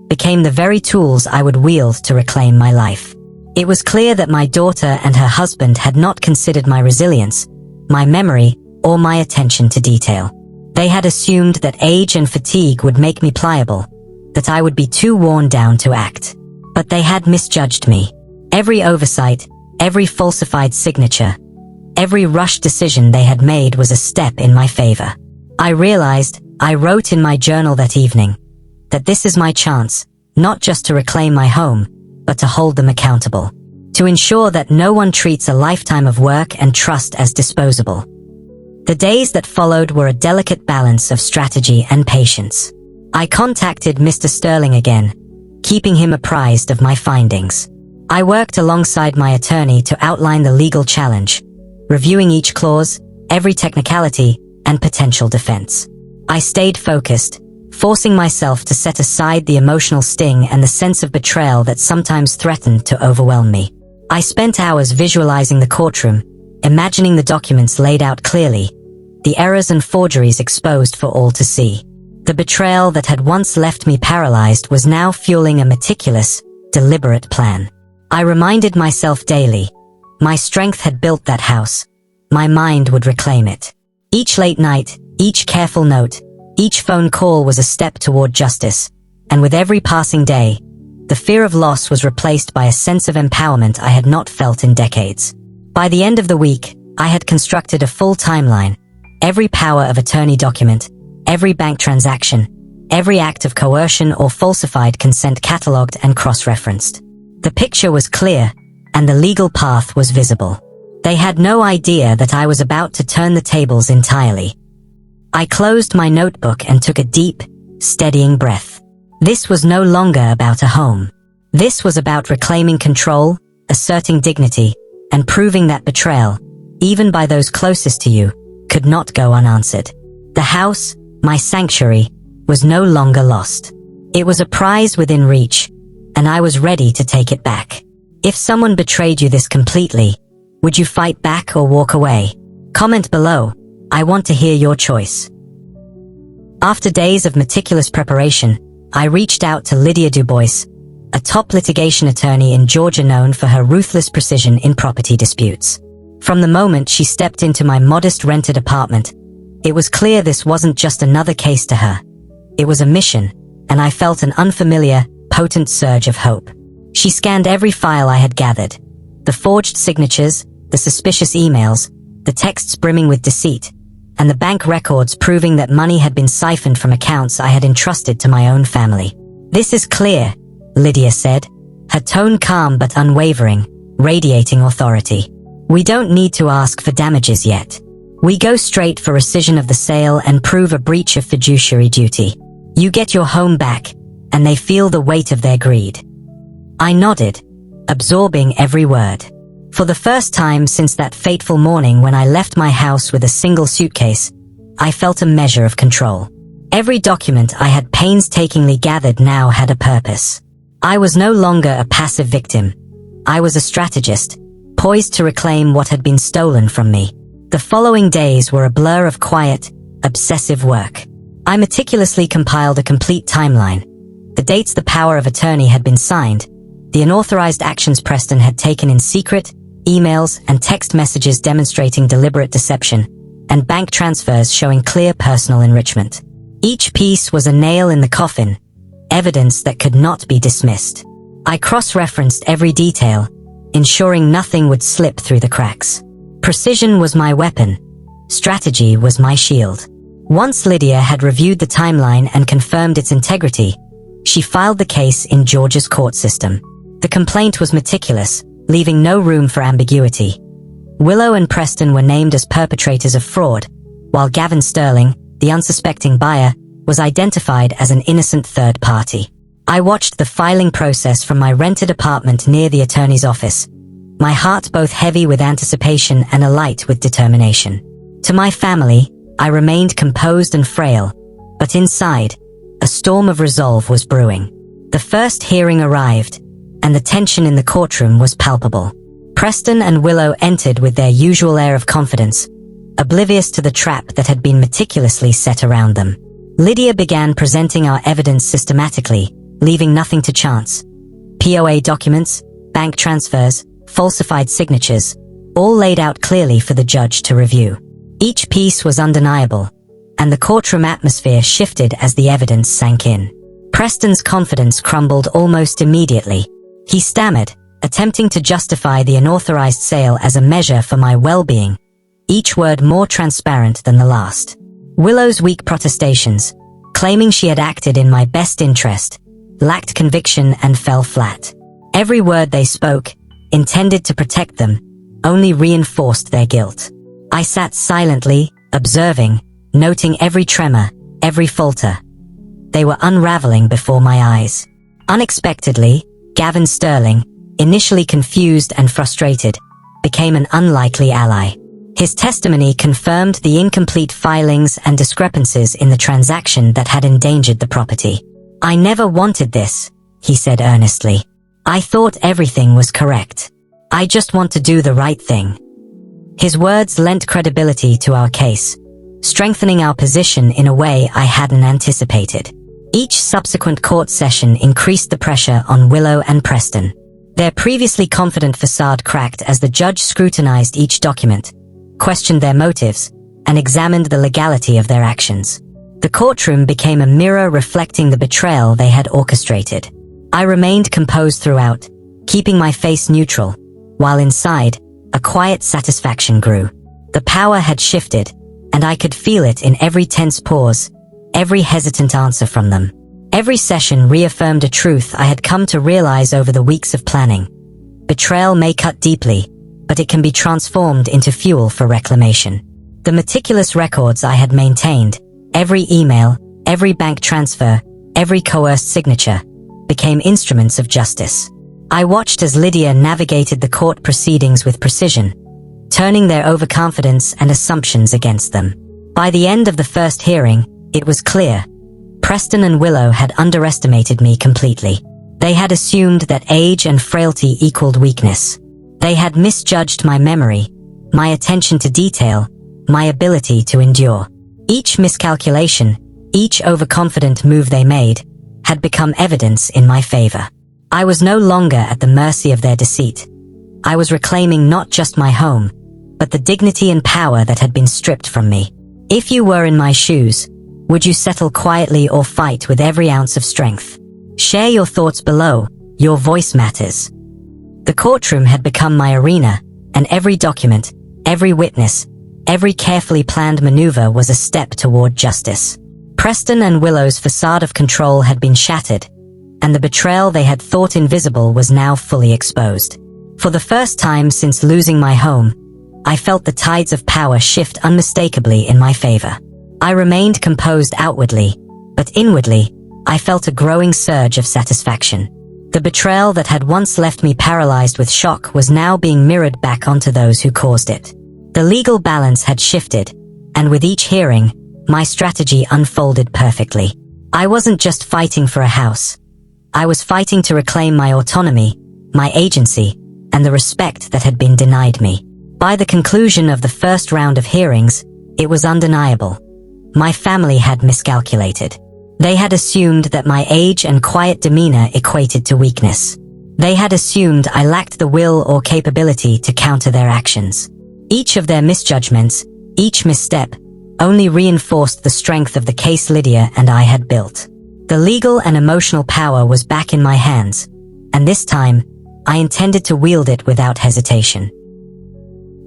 became the very tools I would wield to reclaim my life. It was clear that my daughter and her husband had not considered my resilience, my memory, or my attention to detail. They had assumed that age and fatigue would make me pliable, that I would be too worn down to act. But they had misjudged me. Every oversight, every falsified signature, every rushed decision they had made was a step in my favor. I realized, I wrote in my journal that evening, that this is my chance, not just to reclaim my home, but to hold them accountable. To ensure that no one treats a lifetime of work and trust as disposable. The days that followed were a delicate balance of strategy and patience. I contacted Mr. Sterling again, keeping him apprised of my findings. I worked alongside my attorney to outline the legal challenge, reviewing each clause, every technicality, and potential defense. I stayed focused, forcing myself to set aside the emotional sting and the sense of betrayal that sometimes threatened to overwhelm me. I spent hours visualizing the courtroom, imagining the documents laid out clearly, the errors and forgeries exposed for all to see. The betrayal that had once left me paralyzed was now fueling a meticulous, deliberate plan. I reminded myself daily, my strength had built that house, my mind would reclaim it. Each late night, each careful note, each phone call was a step toward justice, and with every passing day, the fear of loss was replaced by a sense of empowerment I had not felt in decades. By the end of the week, I had constructed a full timeline, every power of attorney document, every bank transaction, every act of coercion or falsified consent catalogued and cross-referenced. The picture was clear, and the legal path was visible. They had no idea that I was about to turn the tables entirely. I closed my notebook and took a deep, steadying breath. This was no longer about a home. This was about reclaiming control, asserting dignity, and proving that betrayal, even by those closest to you, could not go unanswered. The house, my sanctuary, was no longer lost. It was a prize within reach, and I was ready to take it back. If someone betrayed you this completely, would you fight back or walk away? Comment below. I want to hear your choice. After days of meticulous preparation, I reached out to Lydia Dubois, a top litigation attorney in Georgia known for her ruthless precision in property disputes. From the moment she stepped into my modest rented apartment, it was clear this wasn't just another case to her. It was a mission, and I felt an unfamiliar, potent surge of hope. She scanned every file I had gathered, the forged signatures, the suspicious emails, the texts brimming with deceit, and the bank records proving that money had been siphoned from accounts I had entrusted to my own family. "This is clear," Lydia said, her tone calm but unwavering, radiating authority. "We don't need to ask for damages yet. We go straight for rescission of the sale and prove a breach of fiduciary duty. You get your home back, and they feel the weight of their greed." I nodded, absorbing every word. For the first time since that fateful morning when I left my house with a single suitcase, I felt a measure of control. Every document I had painstakingly gathered now had a purpose. I was no longer a passive victim. I was a strategist, poised to reclaim what had been stolen from me. The following days were a blur of quiet, obsessive work. I meticulously compiled a complete timeline. The dates the power of attorney had been signed, the unauthorized actions Preston had taken in secret, emails and text messages demonstrating deliberate deception, and bank transfers showing clear personal enrichment. Each piece was a nail in the coffin, evidence that could not be dismissed. I cross-referenced every detail, ensuring nothing would slip through the cracks. Precision was my weapon. Strategy was my shield. Once Lydia had reviewed the timeline and confirmed its integrity, she filed the case in Georgia's court system. The complaint was meticulous, leaving no room for ambiguity. Willow and Preston were named as perpetrators of fraud, while Gavin Sterling, the unsuspecting buyer, was identified as an innocent third party. I watched the filing process from my rented apartment near the attorney's office, my heart both heavy with anticipation and alight with determination. To my family, I remained composed and frail, but inside, a storm of resolve was brewing. The first hearing arrived, and the tension in the courtroom was palpable. Preston and Willow entered with their usual air of confidence, oblivious to the trap that had been meticulously set around them. Lydia began presenting our evidence systematically, leaving nothing to chance. POA documents, bank transfers, falsified signatures, all laid out clearly for the judge to review. Each piece was undeniable, and the courtroom atmosphere shifted as the evidence sank in. Preston's confidence crumbled almost immediately. He stammered, attempting to justify the unauthorized sale as a measure for my well-being, each word more transparent than the last. Willow's weak protestations, claiming she had acted in my best interest, lacked conviction and fell flat. Every word they spoke, intended to protect them, only reinforced their guilt. I sat silently, observing, noting every tremor, every falter. They were unraveling before my eyes. Unexpectedly, Gavin Sterling, initially confused and frustrated, became an unlikely ally. His testimony confirmed the incomplete filings and discrepancies in the transaction that had endangered the property. "I never wanted this," he said earnestly. "I thought everything was correct. I just want to do the right thing." His words lent credibility to our case, strengthening our position in a way I hadn't anticipated. Each subsequent court session increased the pressure on Willow and Preston. Their previously confident facade cracked as the judge scrutinized each document, questioned their motives, and examined the legality of their actions. The courtroom became a mirror reflecting the betrayal they had orchestrated. I remained composed throughout, keeping my face neutral, while inside, a quiet satisfaction grew. The power had shifted, and I could feel it in every tense pause, every hesitant answer from them. Every session reaffirmed a truth I had come to realize over the weeks of planning. Betrayal may cut deeply, but it can be transformed into fuel for reclamation. The meticulous records I had maintained, every email, every bank transfer, every coerced signature, became instruments of justice. I watched as Lydia navigated the court proceedings with precision, turning their overconfidence and assumptions against them. By the end of the first hearing, it was clear. Preston and Willow had underestimated me completely. They had assumed that age and frailty equaled weakness. They had misjudged my memory, my attention to detail, my ability to endure. Each miscalculation, each overconfident move they made, had become evidence in my favor. I was no longer at the mercy of their deceit. I was reclaiming not just my home, but the dignity and power that had been stripped from me. If you were in my shoes, would you settle quietly or fight with every ounce of strength? Share your thoughts below. Your voice matters. The courtroom had become my arena, and every document, every witness, every carefully planned maneuver was a step toward justice. Preston and Willow's facade of control had been shattered, and the betrayal they had thought invisible was now fully exposed. For the first time since losing my home, I felt the tides of power shift unmistakably in my favor. I remained composed outwardly, but inwardly, I felt a growing surge of satisfaction. The betrayal that had once left me paralyzed with shock was now being mirrored back onto those who caused it. The legal balance had shifted, and with each hearing, my strategy unfolded perfectly. I wasn't just fighting for a house. I was fighting to reclaim my autonomy, my agency, and the respect that had been denied me. By the conclusion of the first round of hearings, it was undeniable. My family had miscalculated. They had assumed that my age and quiet demeanor equated to weakness. They had assumed I lacked the will or capability to counter their actions. Each of their misjudgments, each misstep, only reinforced the strength of the case Lydia and I had built. The legal and emotional power was back in my hands, and this time, I intended to wield it without hesitation.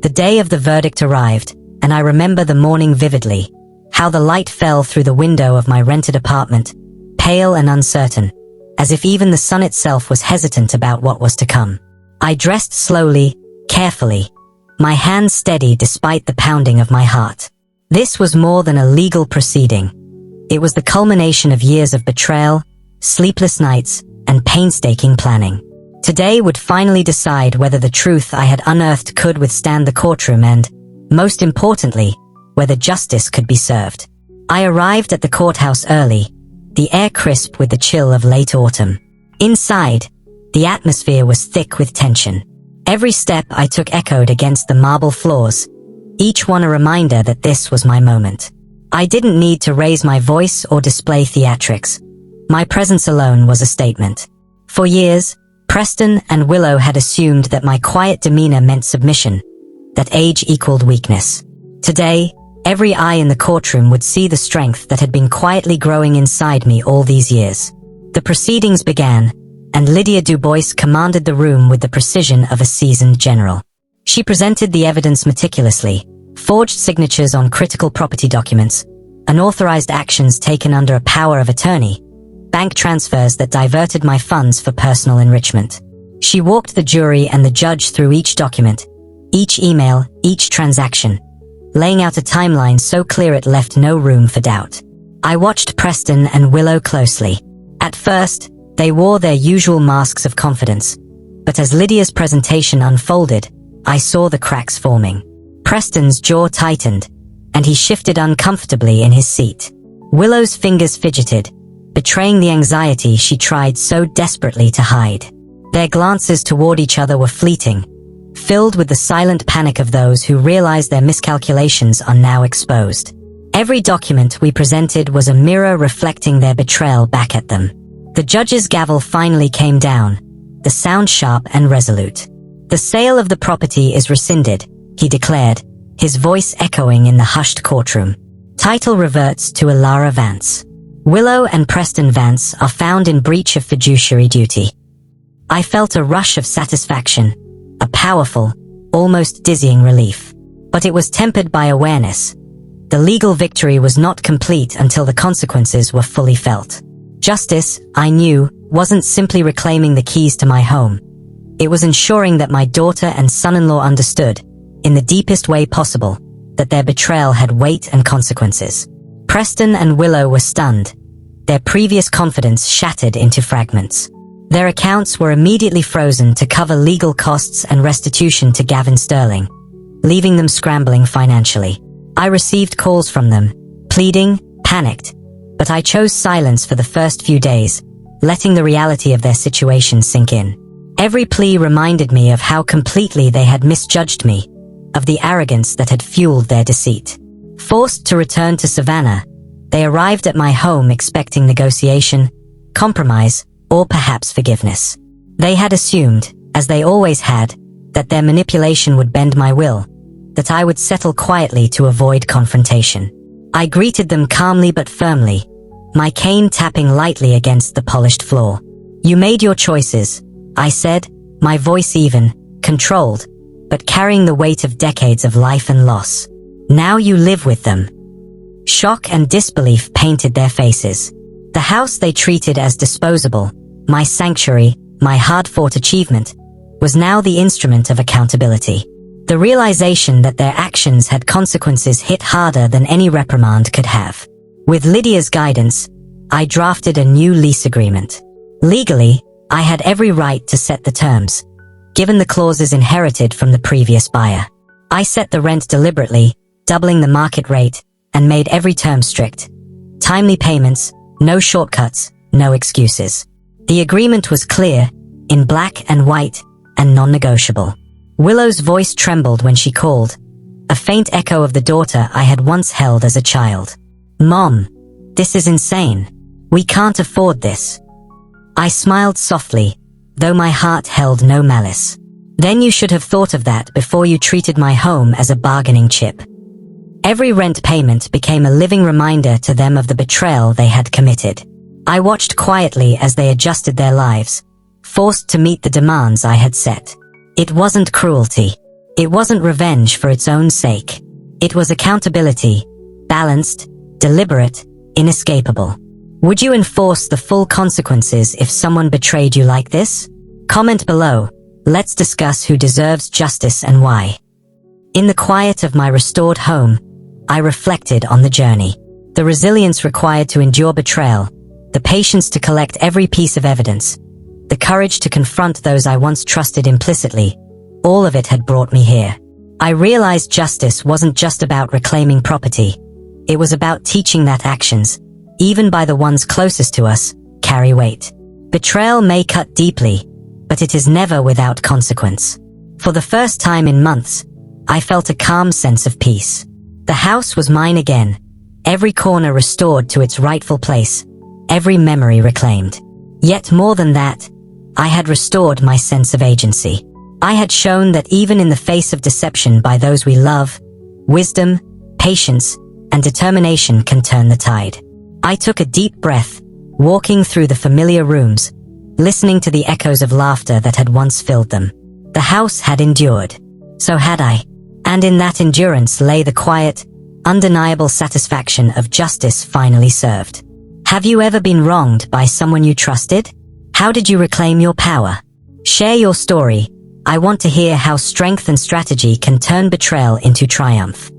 The day of the verdict arrived, and I remember the morning vividly, how the light fell through the window of my rented apartment, pale and uncertain, as if even the sun itself was hesitant about what was to come. I dressed slowly, carefully, my hands steady despite the pounding of my heart. This was more than a legal proceeding. It was the culmination of years of betrayal, sleepless nights, and painstaking planning. Today would finally decide whether the truth I had unearthed could withstand the courtroom and, most importantly, whether justice could be served. I arrived at the courthouse early, the air crisp with the chill of late autumn. Inside, the atmosphere was thick with tension. Every step I took echoed against the marble floors, each one a reminder that this was my moment. I didn't need to raise my voice or display theatrics. My presence alone was a statement. For years, Preston and Willow had assumed that my quiet demeanor meant submission, that age equaled weakness. Today, every eye in the courtroom would see the strength that had been quietly growing inside me all these years. The proceedings began, and Lydia Dubois commanded the room with the precision of a seasoned general. She presented the evidence meticulously, forged signatures on critical property documents, unauthorized actions taken under a power of attorney, bank transfers that diverted my funds for personal enrichment. She walked the jury and the judge through each document, each email, each transaction, laying out a timeline so clear it left no room for doubt. I watched Preston and Willow closely. At first, they wore their usual masks of confidence, but as Lydia's presentation unfolded, I saw the cracks forming. Preston's jaw tightened, and he shifted uncomfortably in his seat. Willow's fingers fidgeted, betraying the anxiety she tried so desperately to hide. Their glances toward each other were fleeting, filled with the silent panic of those who realize their miscalculations are now exposed. Every document we presented was a mirror reflecting their betrayal back at them. The judge's gavel finally came down, the sound sharp and resolute. "The sale of the property is rescinded," he declared, his voice echoing in the hushed courtroom. "Title reverts to Alara Vance. Willow and Preston Vance are found in breach of fiduciary duty." I felt a rush of satisfaction, a powerful, almost dizzying relief. But it was tempered by awareness. The legal victory was not complete until the consequences were fully felt. Justice, I knew, wasn't simply reclaiming the keys to my home. It was ensuring that my daughter and son-in-law understood, in the deepest way possible, that their betrayal had weight and consequences. Preston and Willow were stunned, their previous confidence shattered into fragments. Their accounts were immediately frozen to cover legal costs and restitution to Gavin Sterling, leaving them scrambling financially. I received calls from them, pleading, panicked, but I chose silence for the first few days, letting the reality of their situation sink in. Every plea reminded me of how completely they had misjudged me, of the arrogance that had fueled their deceit. Forced to return to Savannah, they arrived at my home expecting negotiation, compromise, or perhaps forgiveness. They had assumed, as they always had, that their manipulation would bend my will, that I would settle quietly to avoid confrontation. I greeted them calmly but firmly, my cane tapping lightly against the polished floor. "You made your choices," I said, my voice even, controlled, but carrying the weight of decades of life and loss. "Now you live with them." Shock and disbelief painted their faces. The house they treated as disposable, my sanctuary, my hard-fought achievement, was now the instrument of accountability. The realization that their actions had consequences hit harder than any reprimand could have. With Lydia's guidance, I drafted a new lease agreement. Legally, I had every right to set the terms, given the clauses inherited from the previous buyer. I set the rent deliberately, doubling the market rate, and made every term strict. Timely payments, no shortcuts, no excuses. The agreement was clear, in black and white, and non-negotiable. Willow's voice trembled when she called, a faint echo of the daughter I had once held as a child. "Mom, this is insane. We can't afford this." I smiled softly, though my heart held no malice. "Then you should have thought of that before you treated my home as a bargaining chip." Every rent payment became a living reminder to them of the betrayal they had committed. I watched quietly as they adjusted their lives, forced to meet the demands I had set. It wasn't cruelty. It wasn't revenge for its own sake. It was accountability, balanced, deliberate, inescapable. Would you enforce the full consequences if someone betrayed you like this? Comment below. Let's discuss who deserves justice and why. In the quiet of my restored home, I reflected on the journey. The resilience required to endure betrayal, the patience to collect every piece of evidence, the courage to confront those I once trusted implicitly, all of it had brought me here. I realized justice wasn't just about reclaiming property. It was about teaching that actions, even by the ones closest to us, carry weight. Betrayal may cut deeply, but it is never without consequence. For the first time in months, I felt a calm sense of peace. The house was mine again, every corner restored to its rightful place, every memory reclaimed. Yet more than that, I had restored my sense of agency. I had shown that even in the face of deception by those we love, wisdom, patience, and determination can turn the tide. I took a deep breath, walking through the familiar rooms, listening to the echoes of laughter that had once filled them. The house had endured. So had I. And in that endurance lay the quiet, undeniable satisfaction of justice finally served. Have you ever been wronged by someone you trusted? How did you reclaim your power? Share your story. I want to hear how strength and strategy can turn betrayal into triumph.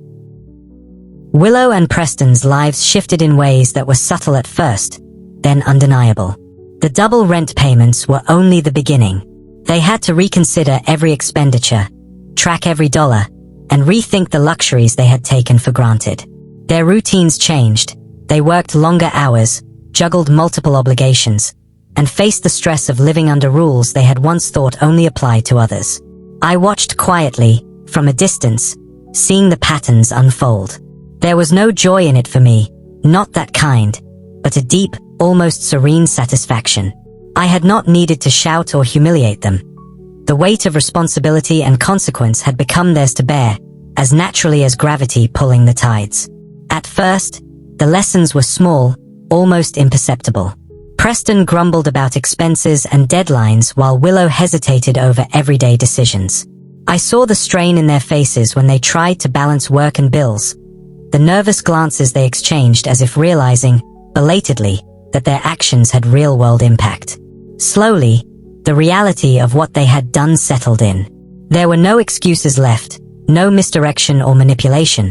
Willow and Preston's lives shifted in ways that were subtle at first, then undeniable. The double rent payments were only the beginning. They had to reconsider every expenditure, track every dollar, and rethink the luxuries they had taken for granted. Their routines changed. They worked longer hours, juggled multiple obligations, and faced the stress of living under rules they had once thought only applied to others. I watched quietly, from a distance, seeing the patterns unfold. There was no joy in it for me, not that kind, but a deep, almost serene satisfaction. I had not needed to shout or humiliate them. The weight of responsibility and consequence had become theirs to bear, as naturally as gravity pulling the tides. At first, the lessons were small, almost imperceptible. Preston grumbled about expenses and deadlines while Willow hesitated over everyday decisions. I saw the strain in their faces when they tried to balance work and bills, the nervous glances they exchanged as if realizing, belatedly, that their actions had real-world impact. Slowly, the reality of what they had done settled in. There were no excuses left, no misdirection or manipulation.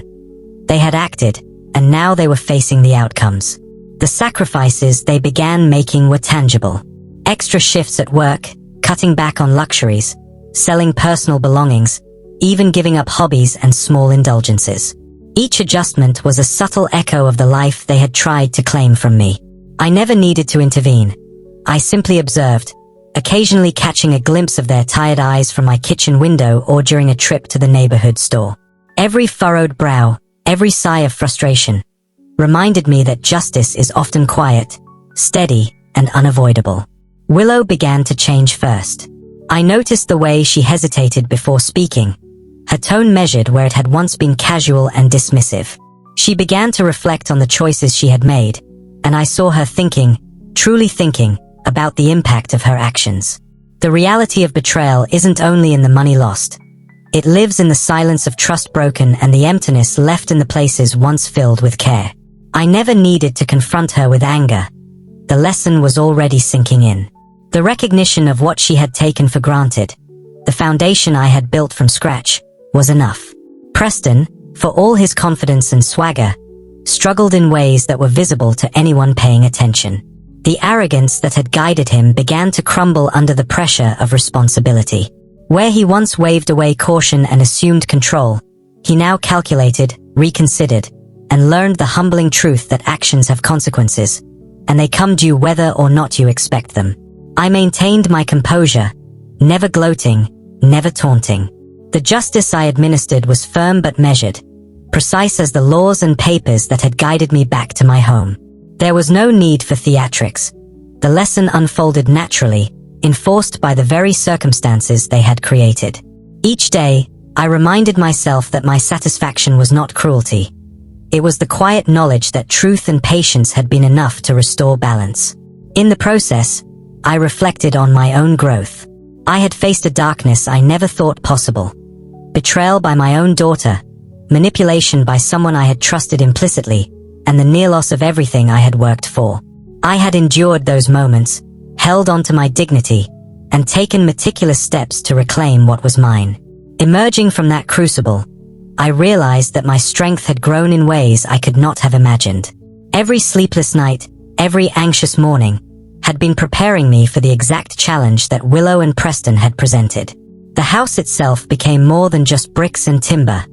They had acted, and now they were facing the outcomes. The sacrifices they began making were tangible. Extra shifts at work, cutting back on luxuries, selling personal belongings, even giving up hobbies and small indulgences. Each adjustment was a subtle echo of the life they had tried to claim from me. I never needed to intervene. I simply observed, occasionally catching a glimpse of their tired eyes from my kitchen window or during a trip to the neighborhood store. Every furrowed brow, every sigh of frustration, reminded me that justice is often quiet, steady, and unavoidable. Willow began to change first. I noticed the way she hesitated before speaking, her tone measured where it had once been casual and dismissive. She began to reflect on the choices she had made, and I saw her thinking, truly thinking, about the impact of her actions. The reality of betrayal isn't only in the money lost. It lives in the silence of trust broken and the emptiness left in the places once filled with care. I never needed to confront her with anger. The lesson was already sinking in. The recognition of what she had taken for granted, the foundation I had built from scratch, was enough. Preston, for all his confidence and swagger, struggled in ways that were visible to anyone paying attention. The arrogance that had guided him began to crumble under the pressure of responsibility. Where he once waved away caution and assumed control, he now calculated, reconsidered, and learned the humbling truth that actions have consequences, and they come due whether or not you expect them. I maintained my composure, never gloating, never taunting. The justice I administered was firm but measured, precise as the laws and papers that had guided me back to my home. There was no need for theatrics. The lesson unfolded naturally, enforced by the very circumstances they had created. Each day, I reminded myself that my satisfaction was not cruelty. It was the quiet knowledge that truth and patience had been enough to restore balance. In the process, I reflected on my own growth. I had faced a darkness I never thought possible. Betrayal by my own daughter, manipulation by someone I had trusted implicitly, and the near loss of everything I had worked for. I had endured those moments, held onto my dignity, and taken meticulous steps to reclaim what was mine. Emerging from that crucible, I realized that my strength had grown in ways I could not have imagined. Every sleepless night, every anxious morning, had been preparing me for the exact challenge that Willow and Preston had presented. The house itself became more than just bricks and timber.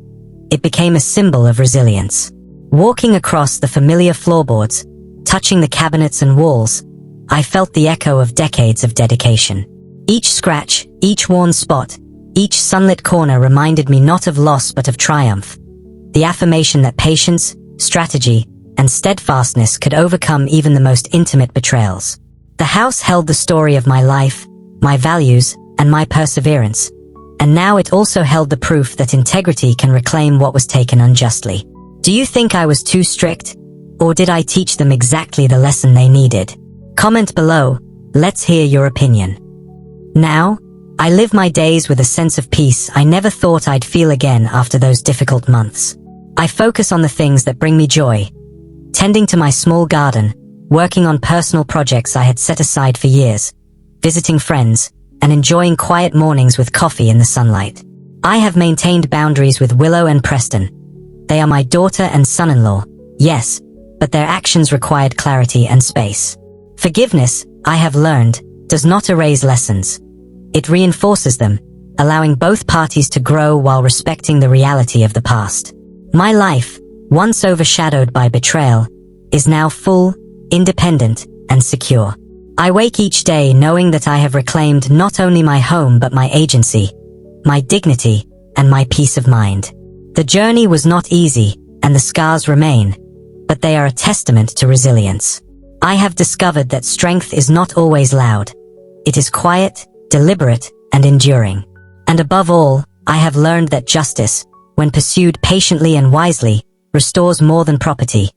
It became a symbol of resilience. Walking across the familiar floorboards, touching the cabinets and walls, I felt the echo of decades of dedication. Each scratch, each worn spot, each sunlit corner reminded me not of loss but of triumph. The affirmation that patience, strategy, and steadfastness could overcome even the most intimate betrayals. The house held the story of my life, my values, and my perseverance. And now it also held the proof that integrity can reclaim what was taken unjustly. Do you think I was too strict? Or did I teach them exactly the lesson they needed? Comment below, let's hear your opinion. Now, I live my days with a sense of peace I never thought I'd feel again after those difficult months. I focus on the things that bring me joy, tending to my small garden, working on personal projects I had set aside for years, visiting friends, and enjoying quiet mornings with coffee in the sunlight. I have maintained boundaries with Willow and Preston. They are my daughter and son-in-law, yes, but their actions required clarity and space. Forgiveness, I have learned, does not erase lessons. It reinforces them, allowing both parties to grow while respecting the reality of the past. My life, once overshadowed by betrayal, is now full, independent, and secure. I wake each day knowing that I have reclaimed not only my home but my agency, my dignity, and my peace of mind. The journey was not easy, and the scars remain, but they are a testament to resilience. I have discovered that strength is not always loud. It is quiet, deliberate, and enduring. And above all, I have learned that justice, when pursued patiently and wisely, restores more than property.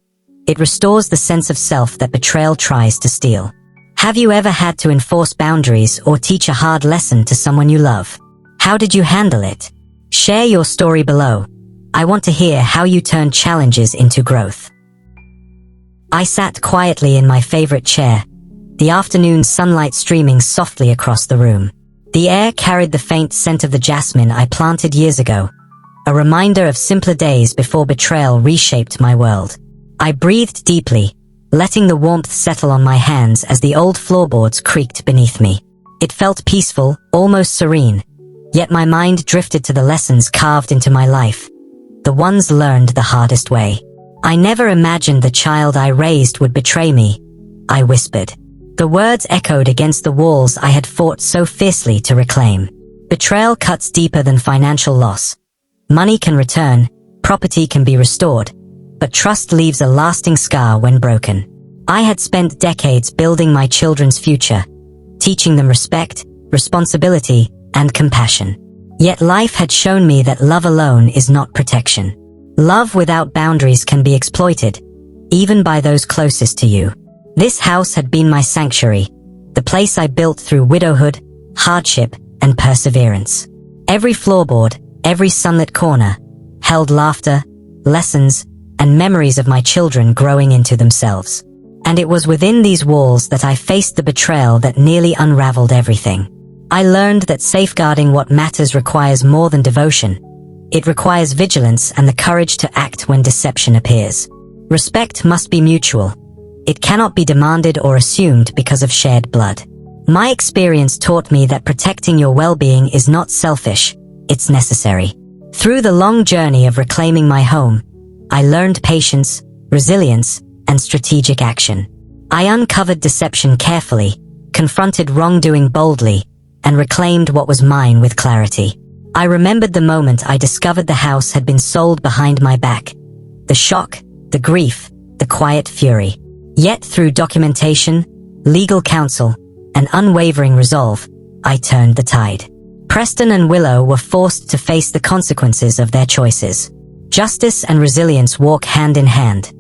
It restores the sense of self that betrayal tries to steal. Have you ever had to enforce boundaries or teach a hard lesson to someone you love? How did you handle it? Share your story below. I want to hear how you turned challenges into growth. I sat quietly in my favorite chair, the afternoon sunlight streaming softly across the room. The air carried the faint scent of the jasmine I planted years ago, a reminder of simpler days before betrayal reshaped my world. I breathed deeply, letting the warmth settle on my hands as the old floorboards creaked beneath me. It felt peaceful, almost serene, yet my mind drifted to the lessons carved into my life, the ones learned the hardest way. I never imagined the child I raised would betray me, I whispered. The words echoed against the walls I had fought so fiercely to reclaim. Betrayal cuts deeper than financial loss. Money can return, property can be restored, but trust leaves a lasting scar when broken. I had spent decades building my children's future, teaching them respect, responsibility, and compassion. Yet life had shown me that love alone is not protection. Love without boundaries can be exploited, even by those closest to you. This house had been my sanctuary, the place I built through widowhood, hardship, and perseverance. Every floorboard, every sunlit corner, held laughter, lessons, and memories of my children growing into themselves. And it was within these walls that I faced the betrayal that nearly unraveled everything. I learned that safeguarding what matters requires more than devotion. It requires vigilance and the courage to act when deception appears. Respect must be mutual. It cannot be demanded or assumed because of shared blood. My experience taught me that protecting your well-being is not selfish, it's necessary. Through the long journey of reclaiming my home, I learned patience, resilience, and strategic action. I uncovered deception carefully, confronted wrongdoing boldly, and reclaimed what was mine with clarity. I remembered the moment I discovered the house had been sold behind my back. The shock, the grief, the quiet fury. Yet through documentation, legal counsel, and unwavering resolve, I turned the tide. Preston and Willow were forced to face the consequences of their choices. Justice and resilience walk hand in hand.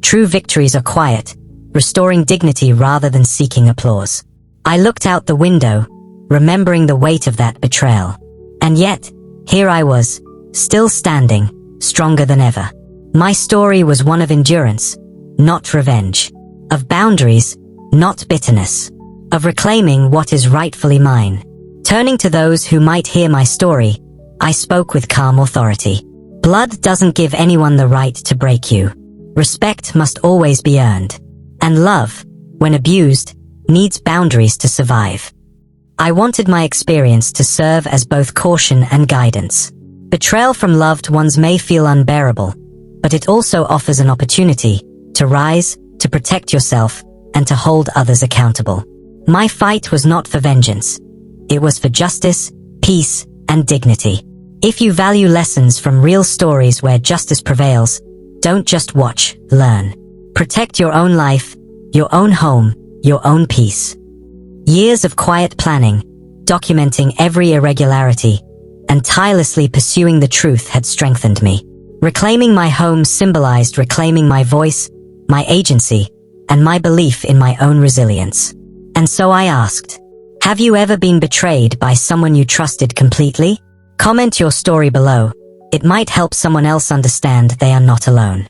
True victories are quiet, restoring dignity rather than seeking applause. I looked out the window, remembering the weight of that betrayal. And yet, here I was, still standing, stronger than ever. My story was one of endurance, not revenge. Of boundaries, not bitterness. Of reclaiming what is rightfully mine. Turning to those who might hear my story, I spoke with calm authority. Blood doesn't give anyone the right to break you. Respect must always be earned. And love, when abused, needs boundaries to survive. I wanted my experience to serve as both caution and guidance. Betrayal from loved ones may feel unbearable, but it also offers an opportunity to rise, to protect yourself, and to hold others accountable. My fight was not for vengeance. It was for justice, peace, and dignity. If you value lessons from real stories where justice prevails, don't just watch, learn. Protect your own life, your own home, your own peace. Years of quiet planning, documenting every irregularity, and tirelessly pursuing the truth had strengthened me. Reclaiming my home symbolized reclaiming my voice, my agency, and my belief in my own resilience. And so I asked, have you ever been betrayed by someone you trusted completely? Comment your story below. It might help someone else understand they are not alone.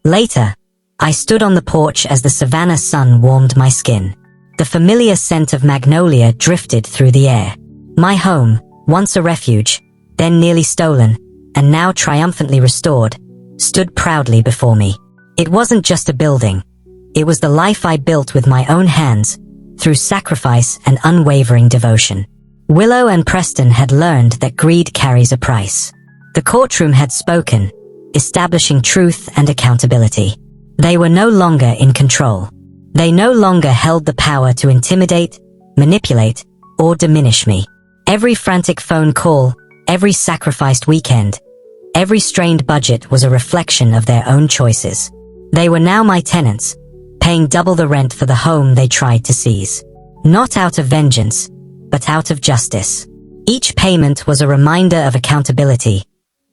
Later, I stood on the porch as the Savannah sun warmed my skin. The familiar scent of magnolia drifted through the air. My home, once a refuge, then nearly stolen, and now triumphantly restored, stood proudly before me. It wasn't just a building. It was the life I built with my own hands, through sacrifice and unwavering devotion. Willow and Preston had learned that greed carries a price. The courtroom had spoken, establishing truth and accountability. They were no longer in control. They no longer held the power to intimidate, manipulate, or diminish me. Every frantic phone call, every sacrificed weekend, every strained budget was a reflection of their own choices. They were now my tenants, paying double the rent for the home they tried to seize. Not out of vengeance, but out of justice. Each payment was a reminder of accountability,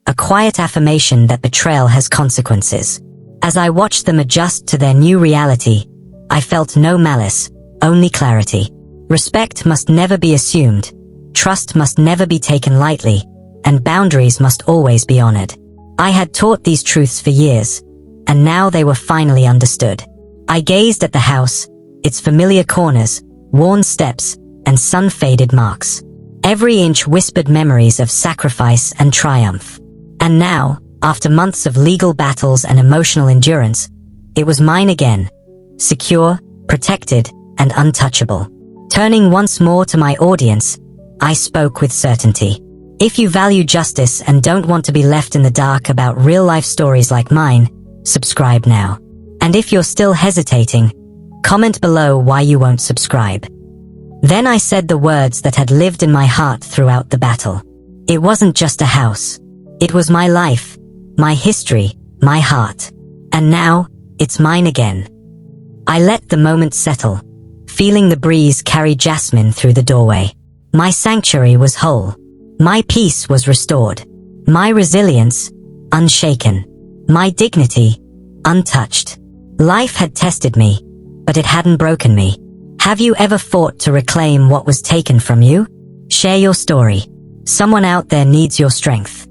a quiet affirmation that betrayal has consequences. As I watched them adjust to their new reality, I felt no malice, only clarity. Respect must never be assumed, trust must never be taken lightly, and boundaries must always be honored. I had taught these truths for years, and now they were finally understood. I gazed at the house, its familiar corners, worn steps, and sun-faded marks. Every inch whispered memories of sacrifice and triumph. And now, after months of legal battles and emotional endurance, it was mine again, secure, protected, and untouchable. Turning once more to my audience, I spoke with certainty. If you value justice and don't want to be left in the dark about real-life stories like mine, subscribe now. And if you're still hesitating, comment below why you won't subscribe. Then I said the words that had lived in my heart throughout the battle. It wasn't just a house. It was my life, my history, my heart. And now, it's mine again. I let the moment settle, feeling the breeze carry jasmine through the doorway. My sanctuary was whole. My peace was restored. My resilience, unshaken. My dignity, untouched. Life had tested me, but it hadn't broken me. Have you ever fought to reclaim what was taken from you? Share your story. Someone out there needs your strength.